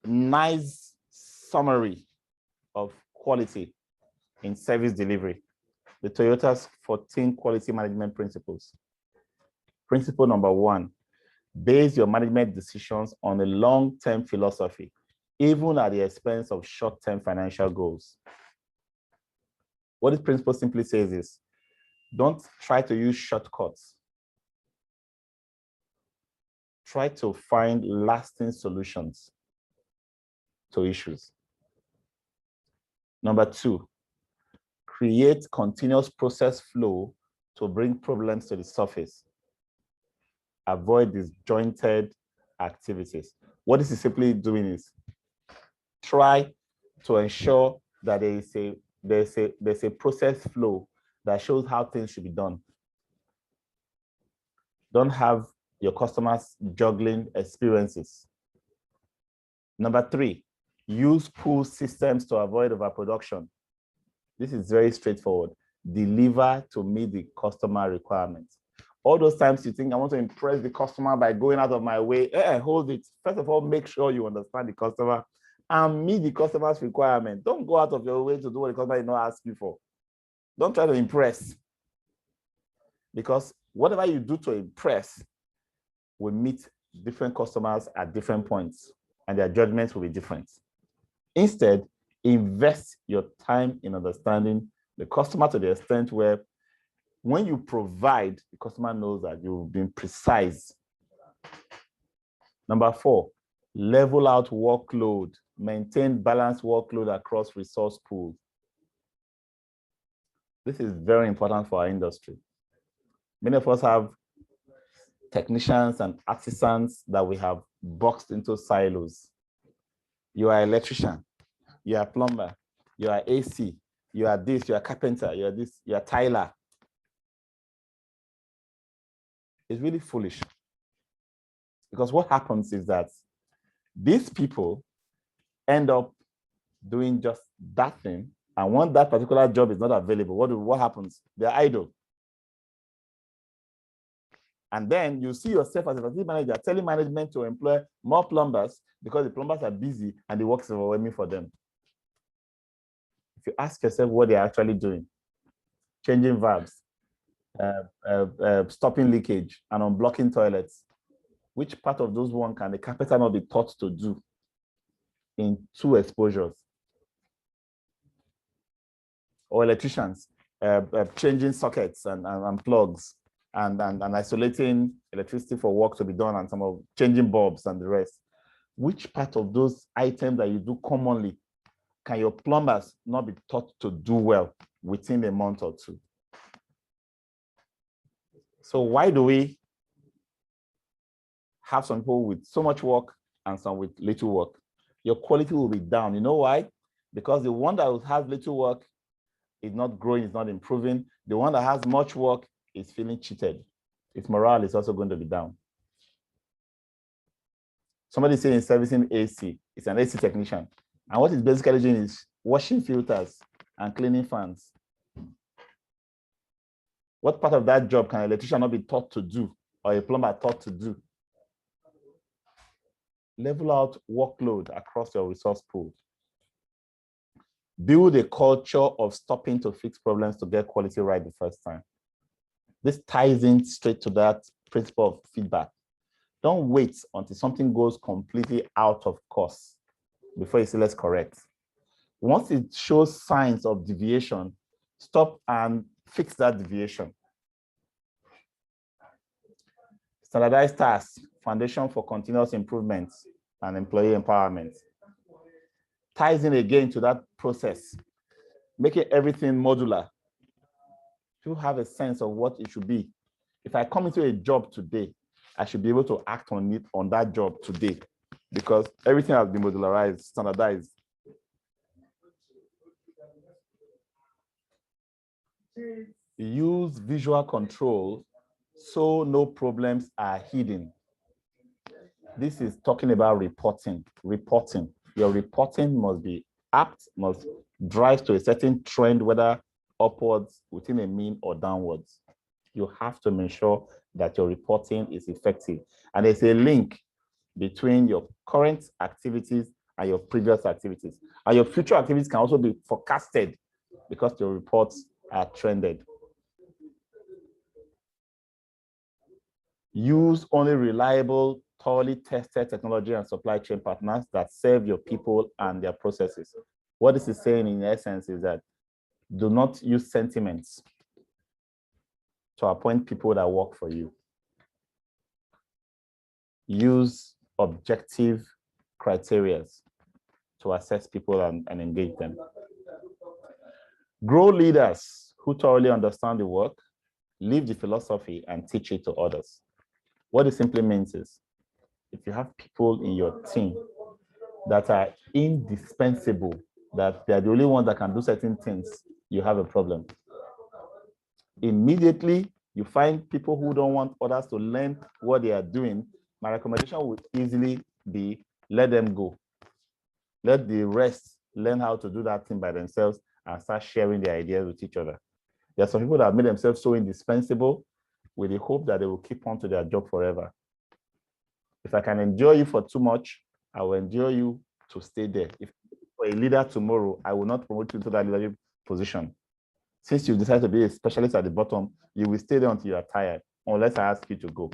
nice summary of quality in service delivery. The Toyota's 14 quality management principles. Principle number 1, base your management decisions on a long-term philosophy, even at the expense of short-term financial goals. What this principle simply says is, don't try to use shortcuts. Try to find lasting solutions to issues. Number 2, create continuous process flow to bring problems to the surface. Avoid disjointed activities. What this is simply doing is try to ensure that there's a process flow that shows how things should be done. Don't have your customers juggling experiences. Number 3, use pool systems to avoid overproduction. This is very straightforward. Deliver to meet the customer requirements. All those times you think, I want to impress the customer by going out of my way, hold it. First of all, make sure you understand the customer and meet the customer's requirement. Don't go out of your way to do what the customer did not ask you for. Don't try to impress. Because whatever you do to impress will meet different customers at different points, and their judgments will be different. Instead, invest your time in understanding the customer to the extent where when you provide, the customer knows that you've been precise. Number 4, level out workload, maintain balanced workload across resource pools. This is very important for our industry. Many of us have technicians and artisans that we have boxed into silos. You are an electrician, you are a plumber, you are AC, you are this, you are a carpenter, you are this, you are tiler. It's really foolish. Because what happens is that these people end up doing just that thing, and when that particular job is not available, what happens? They're idle. And then you see yourself as a facility manager telling management to employ more plumbers because the plumbers are busy and the work is overwhelming for them. If you ask yourself what they're actually doing, changing valves, stopping leakage, and unblocking toilets, which part of those one can the carpenter not be taught to do in 2 exposures? Or electricians, changing sockets and plugs, and isolating electricity for work to be done, and some of changing bulbs and the rest. Which part of those items that you do commonly can your plumbers not be taught to do well within a month or 2? So why do we have some people with so much work and some with little work? Your quality will be down. You know why? Because the one that has little work is not growing, is not improving. The one that has much work is feeling cheated. Its morale is also going to be down. Somebody saying servicing AC, it's an AC technician. And what it's basically doing is washing filters and cleaning fans. What part of that job can an electrician not be taught to do, or a plumber taught to do? Level out workload across your resource pool. Build a culture of stopping to fix problems to get quality right the first time. This ties in straight to that principle of feedback. Don't wait until something goes completely out of course before you say let's correct. Once it shows signs of deviation, stop and fix that deviation. Standardized tasks, foundation for continuous improvement and employee empowerment. Ties in again to that process, making everything modular. To have a sense of what it should be. If I come into a job today, I should be able to act on it on that job today, because everything has been modularized, standardized. Use visual control so no problems are hidden. This is talking about reporting. Your reporting must be apt, must drive to a certain trend, whether upwards, within a mean, or downwards. You have to make sure that your reporting is effective. And there's a link between your current activities and your previous activities. And your future activities can also be forecasted because your reports are trended. Use only reliable, thoroughly tested technology and supply chain partners that serve your people and their processes. What this is saying in essence is that do not use sentiments to appoint people that work for you. Use objective criteria to assess people and engage them. Grow leaders who thoroughly understand the work, live the philosophy, and teach it to others. What it simply means is, if you have people in your team that are indispensable, that they're the only ones that can do certain things, you have a problem. Immediately, you find people who don't want others to learn what they are doing. My recommendation would easily be, let them go. Let the rest learn how to do that thing by themselves and start sharing their ideas with each other. There are some people that have made themselves so indispensable with the hope that they will keep on to their job forever. If I can enjoy you for too much, I will enjoy you to stay there. If you're a leader tomorrow, I will not promote you to that leadership position. Since you decide to be a specialist at the bottom, you will stay there until you are tired, unless I ask you to go.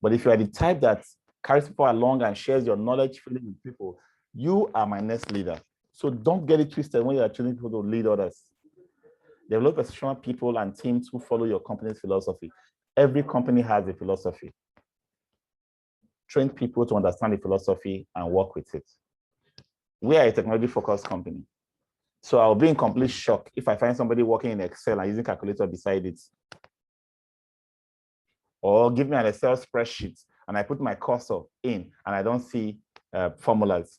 But if you are the type that carries people along and shares your knowledge freely with people, you are my next leader. So don't get it twisted when you are choosing people to lead others. Develop professional people and teams who follow your company's philosophy. Every company has a philosophy. Train people to understand the philosophy and work with it. We are a technology-focused company. So I'll be in complete shock if I find somebody working in Excel and using calculator beside it. Or give me an Excel spreadsheet and I put my cursor in and I don't see formulas.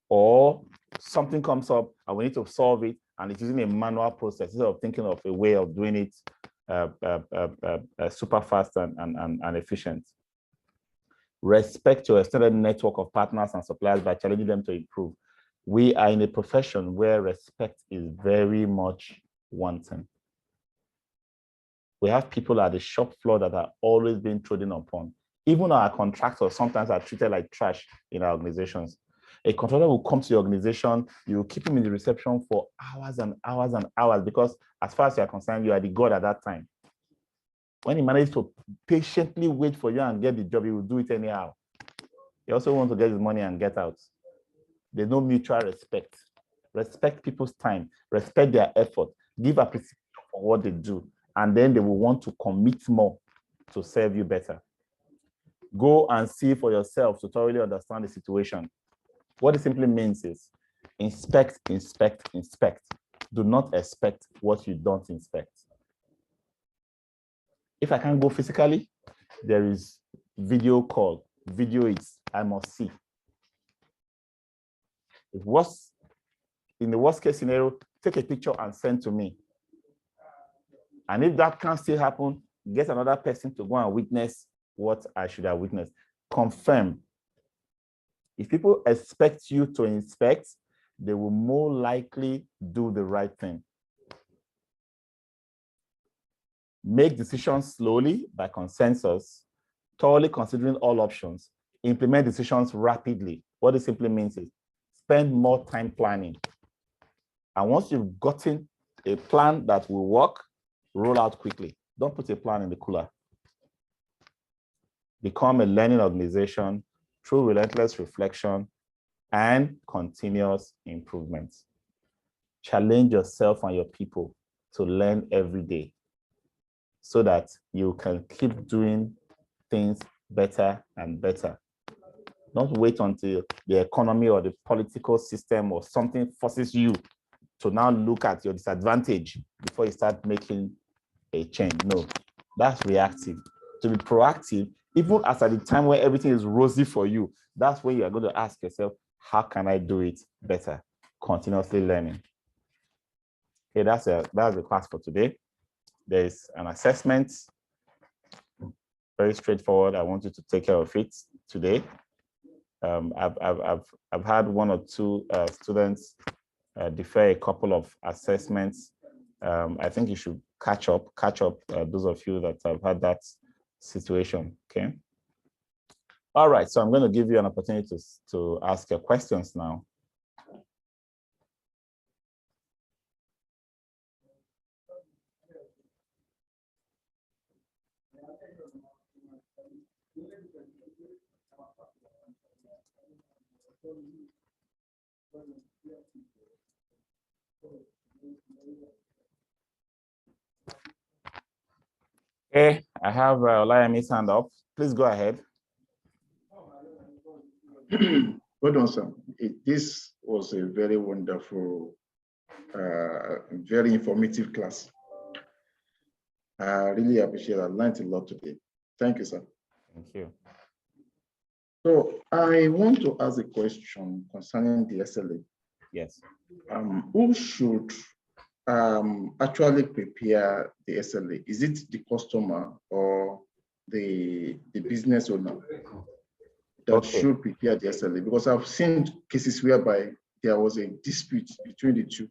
Or something comes up and we need to solve it and it's using a manual process instead of thinking of a way of doing it super fast and efficient. Respect your extended network of partners and suppliers by challenging them to improve. We are in a profession where respect is very much wanting. We have people at the shop floor that are always being trodden upon. Even our contractors sometimes are treated like trash in our organizations. A contractor will come to your organization, you will keep him in the reception for hours and hours and hours because as far as you're concerned, you are the god at that time. When he manages to patiently wait for you and get the job, he will do it anyhow. He also wants to get his money and get out. There's no mutual respect. Respect people's time, respect their effort, give appreciation for what they do, and then they will want to commit more to serve you better. Go and see for yourself to thoroughly understand the situation. What it simply means is inspect, inspect, inspect. Do not expect what you don't inspect. If I can't go physically, there is video call. Video is, I must see. In the worst case scenario, take a picture and send to me. And if that can still happen, get another person to go and witness what I should have witnessed. Confirm. If people expect you to inspect, they will more likely do the right thing. Make decisions slowly by consensus, thoroughly considering all options. Implement decisions rapidly. What this simply means is spend more time planning. And once you've gotten a plan that will work, roll out quickly. Don't put a plan in the cooler. Become a learning organization. through relentless reflection and continuous improvement. Challenge yourself and your people to learn every day so that you can keep doing things better and better. Don't wait until the economy or the political system or something forces you to now look at your disadvantage before you start making a change. No, that's reactive. To be proactive, even as at the time where everything is rosy for you, that's when you are going to ask yourself, how can I do it better? Continuously learning. Okay, that's the class for today. There's an assessment, very straightforward. I want you to take care of it today. I've had one or two students defer a couple of assessments. I think you should catch up those of you that have had that situation. Okay. All right, so I'm going to give you an opportunity to ask your questions now. Okay, I have Olayemi's hand up. Please go ahead. Well done, sir. This was a very wonderful, very informative class. I really appreciate it. I learned a lot today. Thank you, sir. Thank you. So I want to ask a question concerning the SLA. Yes. Who should actually prepare the SLA? Is it the customer or the business owner that should prepare the SLA? Because I've seen cases whereby there was a dispute between the two.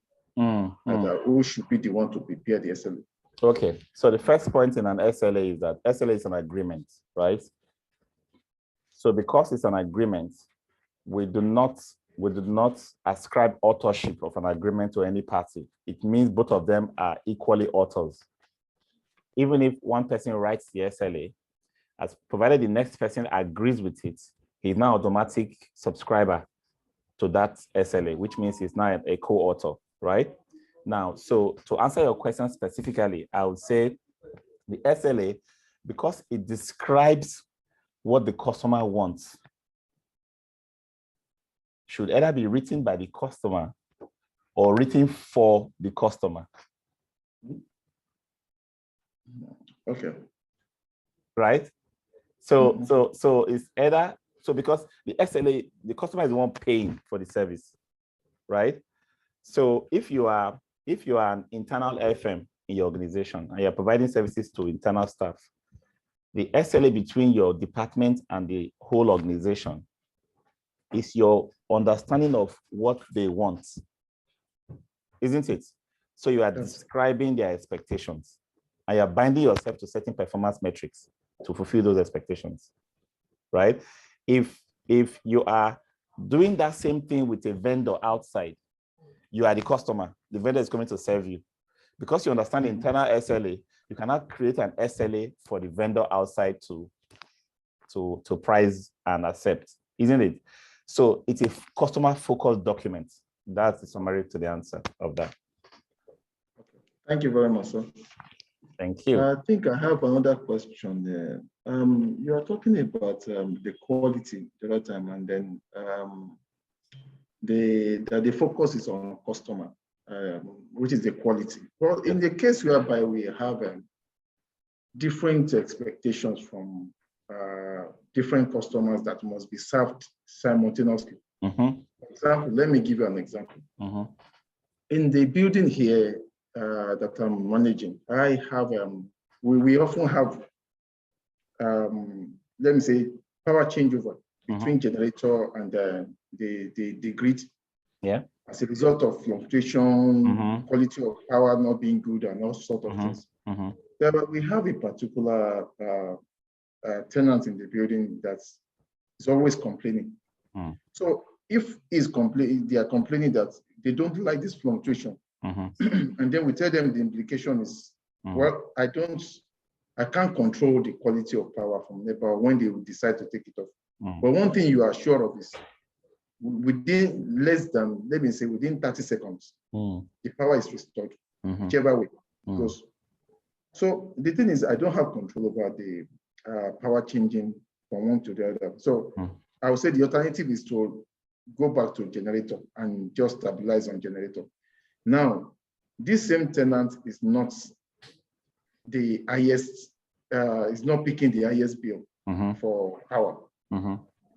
Who should be the one to prepare the SLA? Okay, so the first point in an SLA is that SLA is an agreement, right? So because it's an agreement, we do not ascribe authorship of an agreement to any party. It means both of them are equally authors. Even if one person writes the SLA, as provided the next person agrees with it, he's now automatic subscriber to that SLA, which means he's now a co-author, right? Now, so to answer your question specifically, I would say the SLA, because it describes what the customer wants, should either be written by the customer or written for the customer. Okay. Right? So it's either, so because the SLA, the customer is the one paying for the service, right? So if you are an internal FM in your organization and you're providing services to internal staff, the SLA between your department and the whole organization is your understanding of what they want, isn't it? So you are describing their expectations and you're binding yourself to certain performance metrics to fulfill those expectations, right? If you are doing that same thing with a vendor outside, you are the customer, the vendor is coming to serve you. Because you understand the internal SLA, you cannot create an SLA for the vendor outside to price and accept, isn't it? So it's a customer-focused document. That's the summary to the answer of that. Okay. Thank you very much, sir. Thank you. I think I have another question there. You are talking about the quality the other time, and then the focus is on customer, which is the quality. Well, in the case whereby we have different expectations from different customers that must be served simultaneously. For example, let me give you an example. In the building here that I'm managing, I have we often have let me say power changeover between generator and the grid. Yeah. As a result of fluctuation, quality of power not being good, and all sorts of things. But we have a particular tenant in the building that is always complaining. So if they are complaining that they don't like this fluctuation, and then we tell them the implication is, well, I can't control the quality of power from NEPA when they will decide to take it off. But one thing you are sure of is within less than, let me say, within 30 seconds, the power is restored, whichever way it goes. So the thing is, I don't have control over the power changing from one to the other. So I would say the alternative is to go back to generator and just stabilize on generator. Now, this same tenant is not the highest, is not picking the highest bill for power.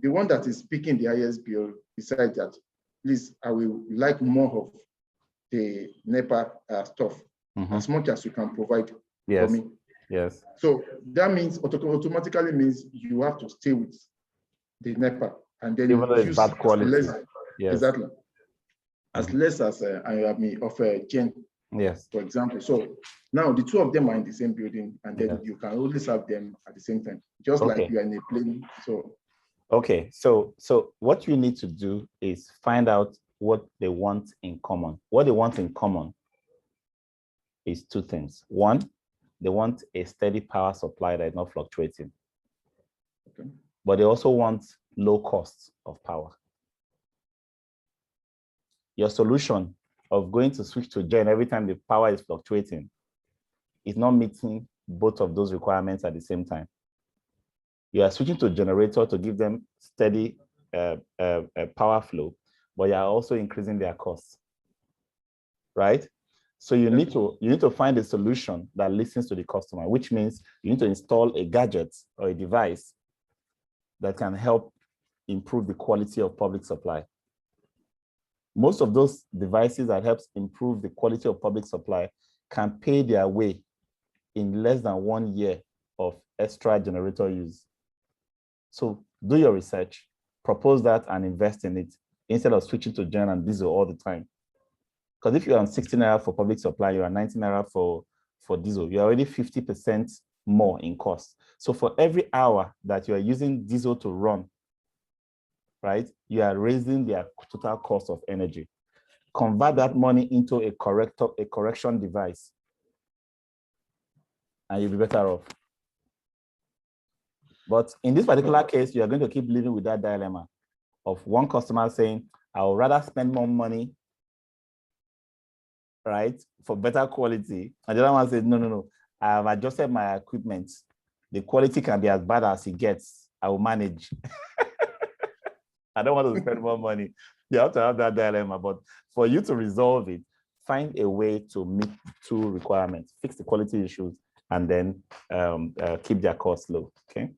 The one that is picking the highest bill decides that, please, I will like more of the NEPA stuff, as much as you can provide for me. Yes. So that means automatically means you have to stay with the NEPA, and then even though it's bad quality. Less, yes. Exactly. As less as I mean of a gen. Yes. For example. So now the two of them are in the same building, and then you can always have them at the same time, just like you are in a plane. So okay, so what you need to do is find out what they want in common. What they want in common is two things. One, they want a steady power supply that is not fluctuating. But they also want low costs of power. Your solution of going to switch to gen every time the power is fluctuating is not meeting both of those requirements at the same time. You are switching to a generator to give them steady power flow, but you are also increasing their costs, right? So you need to find a solution that listens to the customer, which means you need to install a gadget or a device that can help improve the quality of public supply. Most of those devices that helps improve the quality of public supply can pay their way in less than 1 year of extra generator use. So do your research, propose that and invest in it instead of switching to gen and diesel all the time. Because if you're on 16 naira for public supply, you're on 19 naira for diesel, you're already 50% more in cost. So for every hour that you're using diesel to run, right, you are raising their total cost of energy. Convert that money into a correction device, and you'll be better off. But in this particular case, you are going to keep living with that dilemma of one customer saying, I would rather spend more money, right, for better quality. And the other one says, no, I have adjusted my equipment. The quality can be as bad as it gets. I will manage. I don't want to spend more money. You have to have that dilemma. But for you to resolve it, find a way to meet two requirements, fix the quality issues, and then keep their costs low. Okay.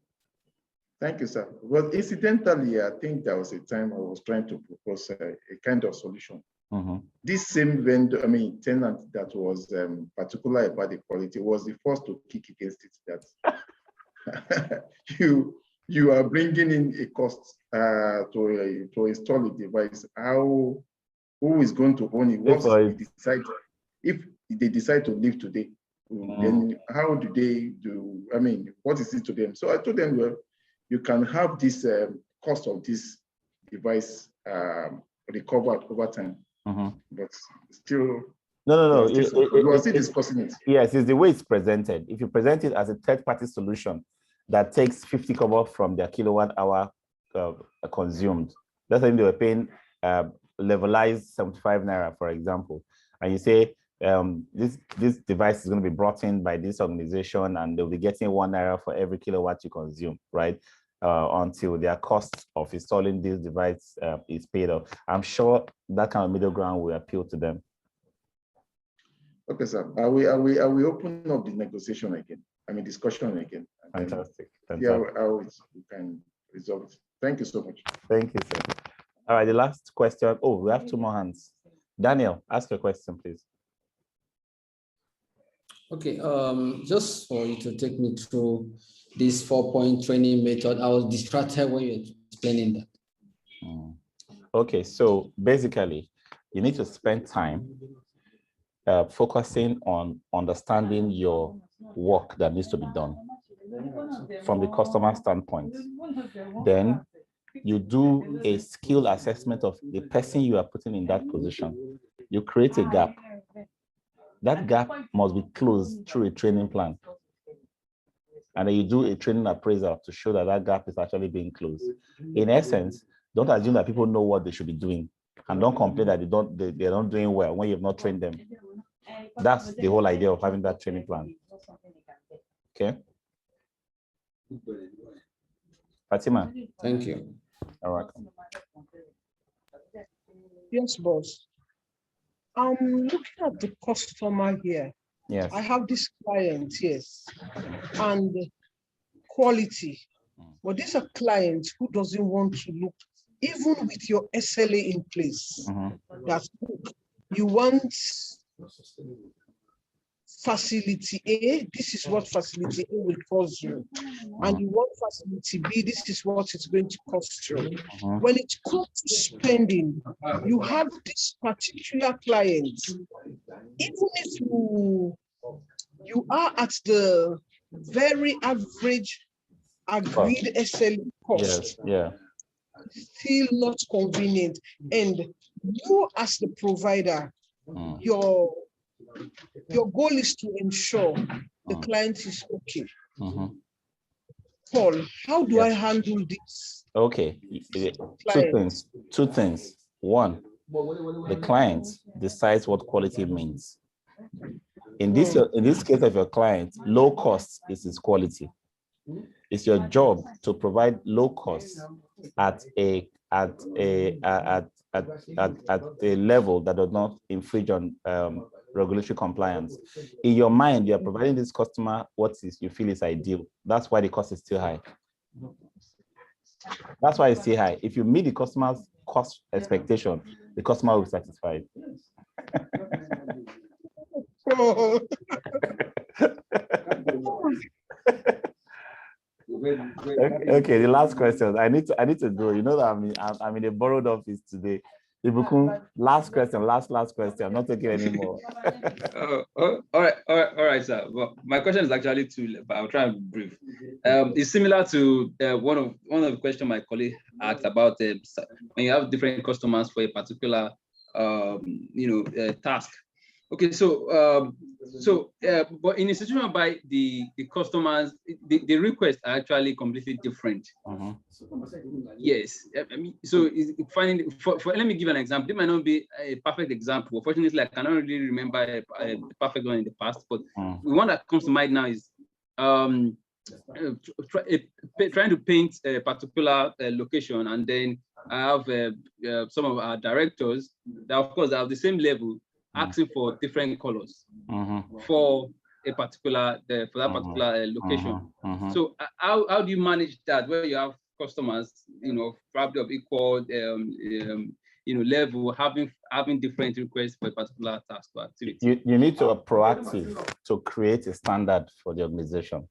Thank you, sir. Well, incidentally, I think there was a time I was trying to propose a kind of solution. This same vendor, tenant that was particular about the quality was the first to kick against it. That you are bringing in a cost to install a device. Who is going to own it? If they decide to leave today, then how do they do? What is it to them? So I told them, well, you can have this cost of this device recovered over time, but still, no. You are still discussing it. Yes, it's the way it's presented. If you present it as a third-party solution that takes 50 kobo from their kilowatt hour consumed, let's say they were paying levelized 75 naira, for example, and you say this device is going to be brought in by this organization and they'll be getting 1 naira for every kilowatt you consume, right? Until their cost of installing this device is paid off. I'm sure that kind of middle ground will appeal to them. Okay, sir. Are we open up the negotiation again? Discussion again. Fantastic. Yeah, how we can resolve it. Thank you so much. Thank you, sir. All right, the last question. Oh, we have 2 more hands. Daniel, ask your question, please. Okay, just for you to take me through this 4-point training method. I was distracted when you were explaining that. Okay, so basically, you need to spend time focusing on understanding your work that needs to be done from the customer standpoint. Then you do a skill assessment of the person you are putting in that position. You create a gap. That gap must be closed through a training plan. and then you do a training appraisal to show that that gap is actually being closed. In essence, don't assume that people know what they should be doing, and don't complain that they're not doing well when you've not trained them. That's the whole idea of having that training plan. Okay. Fatima. Thank you. All right. Yes, boss. I'm looking at the customer here. Yes. I have this client, yes, and quality. But these are clients who doesn't want to look, even with your SLA in place. That's good. You want facility A, this is what facility A will cost you. And you want facility B, this is what it's going to cost you. When it comes to spending, you have this particular client. Even if you are at the very average agreed SLA cost, Yes. still not convenient. And you as the provider, your goal is to ensure the client is okay. Paul, how do I handle this? Okay, two things. One, the client decides what quality means. In this case of your client, low cost is his quality. It's your job to provide low cost at a level that does not infringe on regulatory compliance. In your mind, you are providing this customer what you feel is ideal. That's why the cost is still high. That's why it's still high. If you meet the customer's cost expectation, the customer will be satisfied. Okay, the last question. I need to do. You know that I'm in a borrowed office today. Ibukun, last question. I'm not taking any more. All right, sir. Well, my question is actually two, but I'll try and be brief. It's similar to one of the questions my colleague asked about when you have different customers for a particular task. Okay, so but in a situation whereby the customers, the requests are actually completely different. Yes, I mean, so finding let me give an example. It might not be a perfect example. Unfortunately, I cannot really remember a perfect one in the past, but the one that comes to mind now is trying to paint a particular location, and then I have some of our directors that, of course, are of the same level, asking for different colors for a particular particular location. So how do you manage that where you have customers, probably of equal level, having different requests for a particular task or activity? You need to be proactive to create a standard for the organization.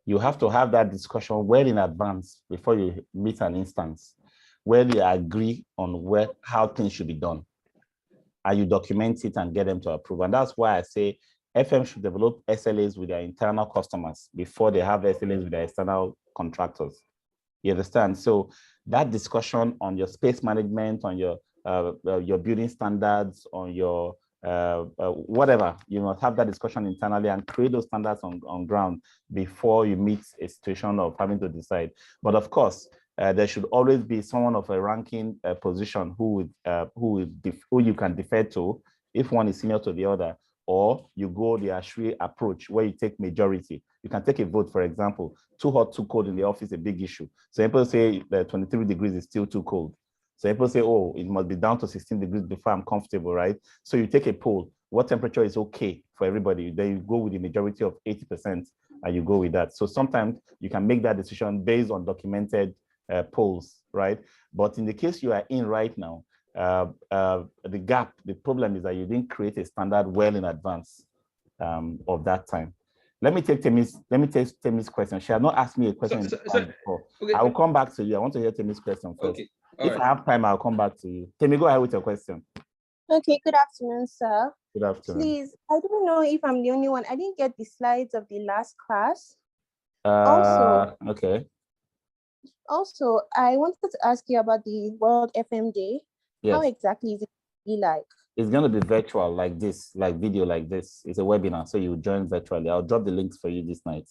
You have to have that discussion well in advance before you meet an instance where you agree on how things should be done. And you document it and get them to approve. And that's why I say FM should develop SLAs with their internal customers before they have SLAs with their external contractors. You understand? So that discussion on your space management, on your building standards, on your whatever, you must have that discussion internally and create those standards on ground before you meet a situation of having to decide. But of course, there should always be someone of a ranking position who you can defer to if one is senior to the other, or you go the ASHRAE approach where you take majority. You can take a vote, for example. Too hot, too cold in the office is a big issue. So people say that 23 degrees is still too cold. So people say, oh, it must be down to 16 degrees before I'm comfortable, right? So you take a poll. What temperature is okay for everybody? Then you go with the majority of 80% and you go with that. So sometimes you can make that decision based on documented polls, right? But in the case you are in right now, the problem is that you didn't create a standard well in advance of that time. Let me take Temi's question. She had not asked me a question before. Okay. I will come back to you. I want to hear Temi's question first. Okay. If I have time, I'll come back to you. Temi, go ahead with your question. Okay, good afternoon, sir. Good afternoon. Please, I don't know if I'm the only one. I didn't get the slides of the last class. Okay. Also, I wanted to ask you about the World FM Day. Yes. How exactly is it be like? It's going to be virtual like this, like video like this. It's a webinar, so you join virtually. I'll drop the links for you this night.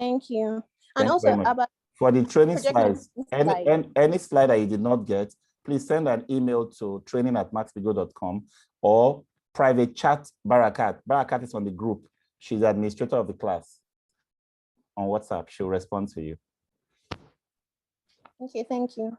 Thank you. And Thank you also very much. about For the training projected slides, slide. any slide that you did not get, please send an email to training@max-migold.com or private chat Barakat. Barakat is on the group. She's the administrator of the class on WhatsApp. She'll respond to you. Okay, thank you.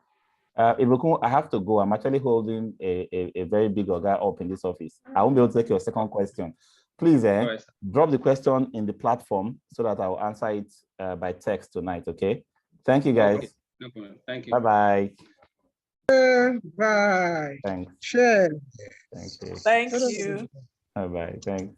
Ibukun, I have to go. I'm actually holding a very big guy up in this office. I won't be able to take your second question. Please right, drop the question in the platform so that I will answer it by text tonight, okay? Thank you, guys. okay. No problem. Thank you. Bye-bye. Bye. Thanks. Share. Thank you. Thank you. Bye-bye. Thanks.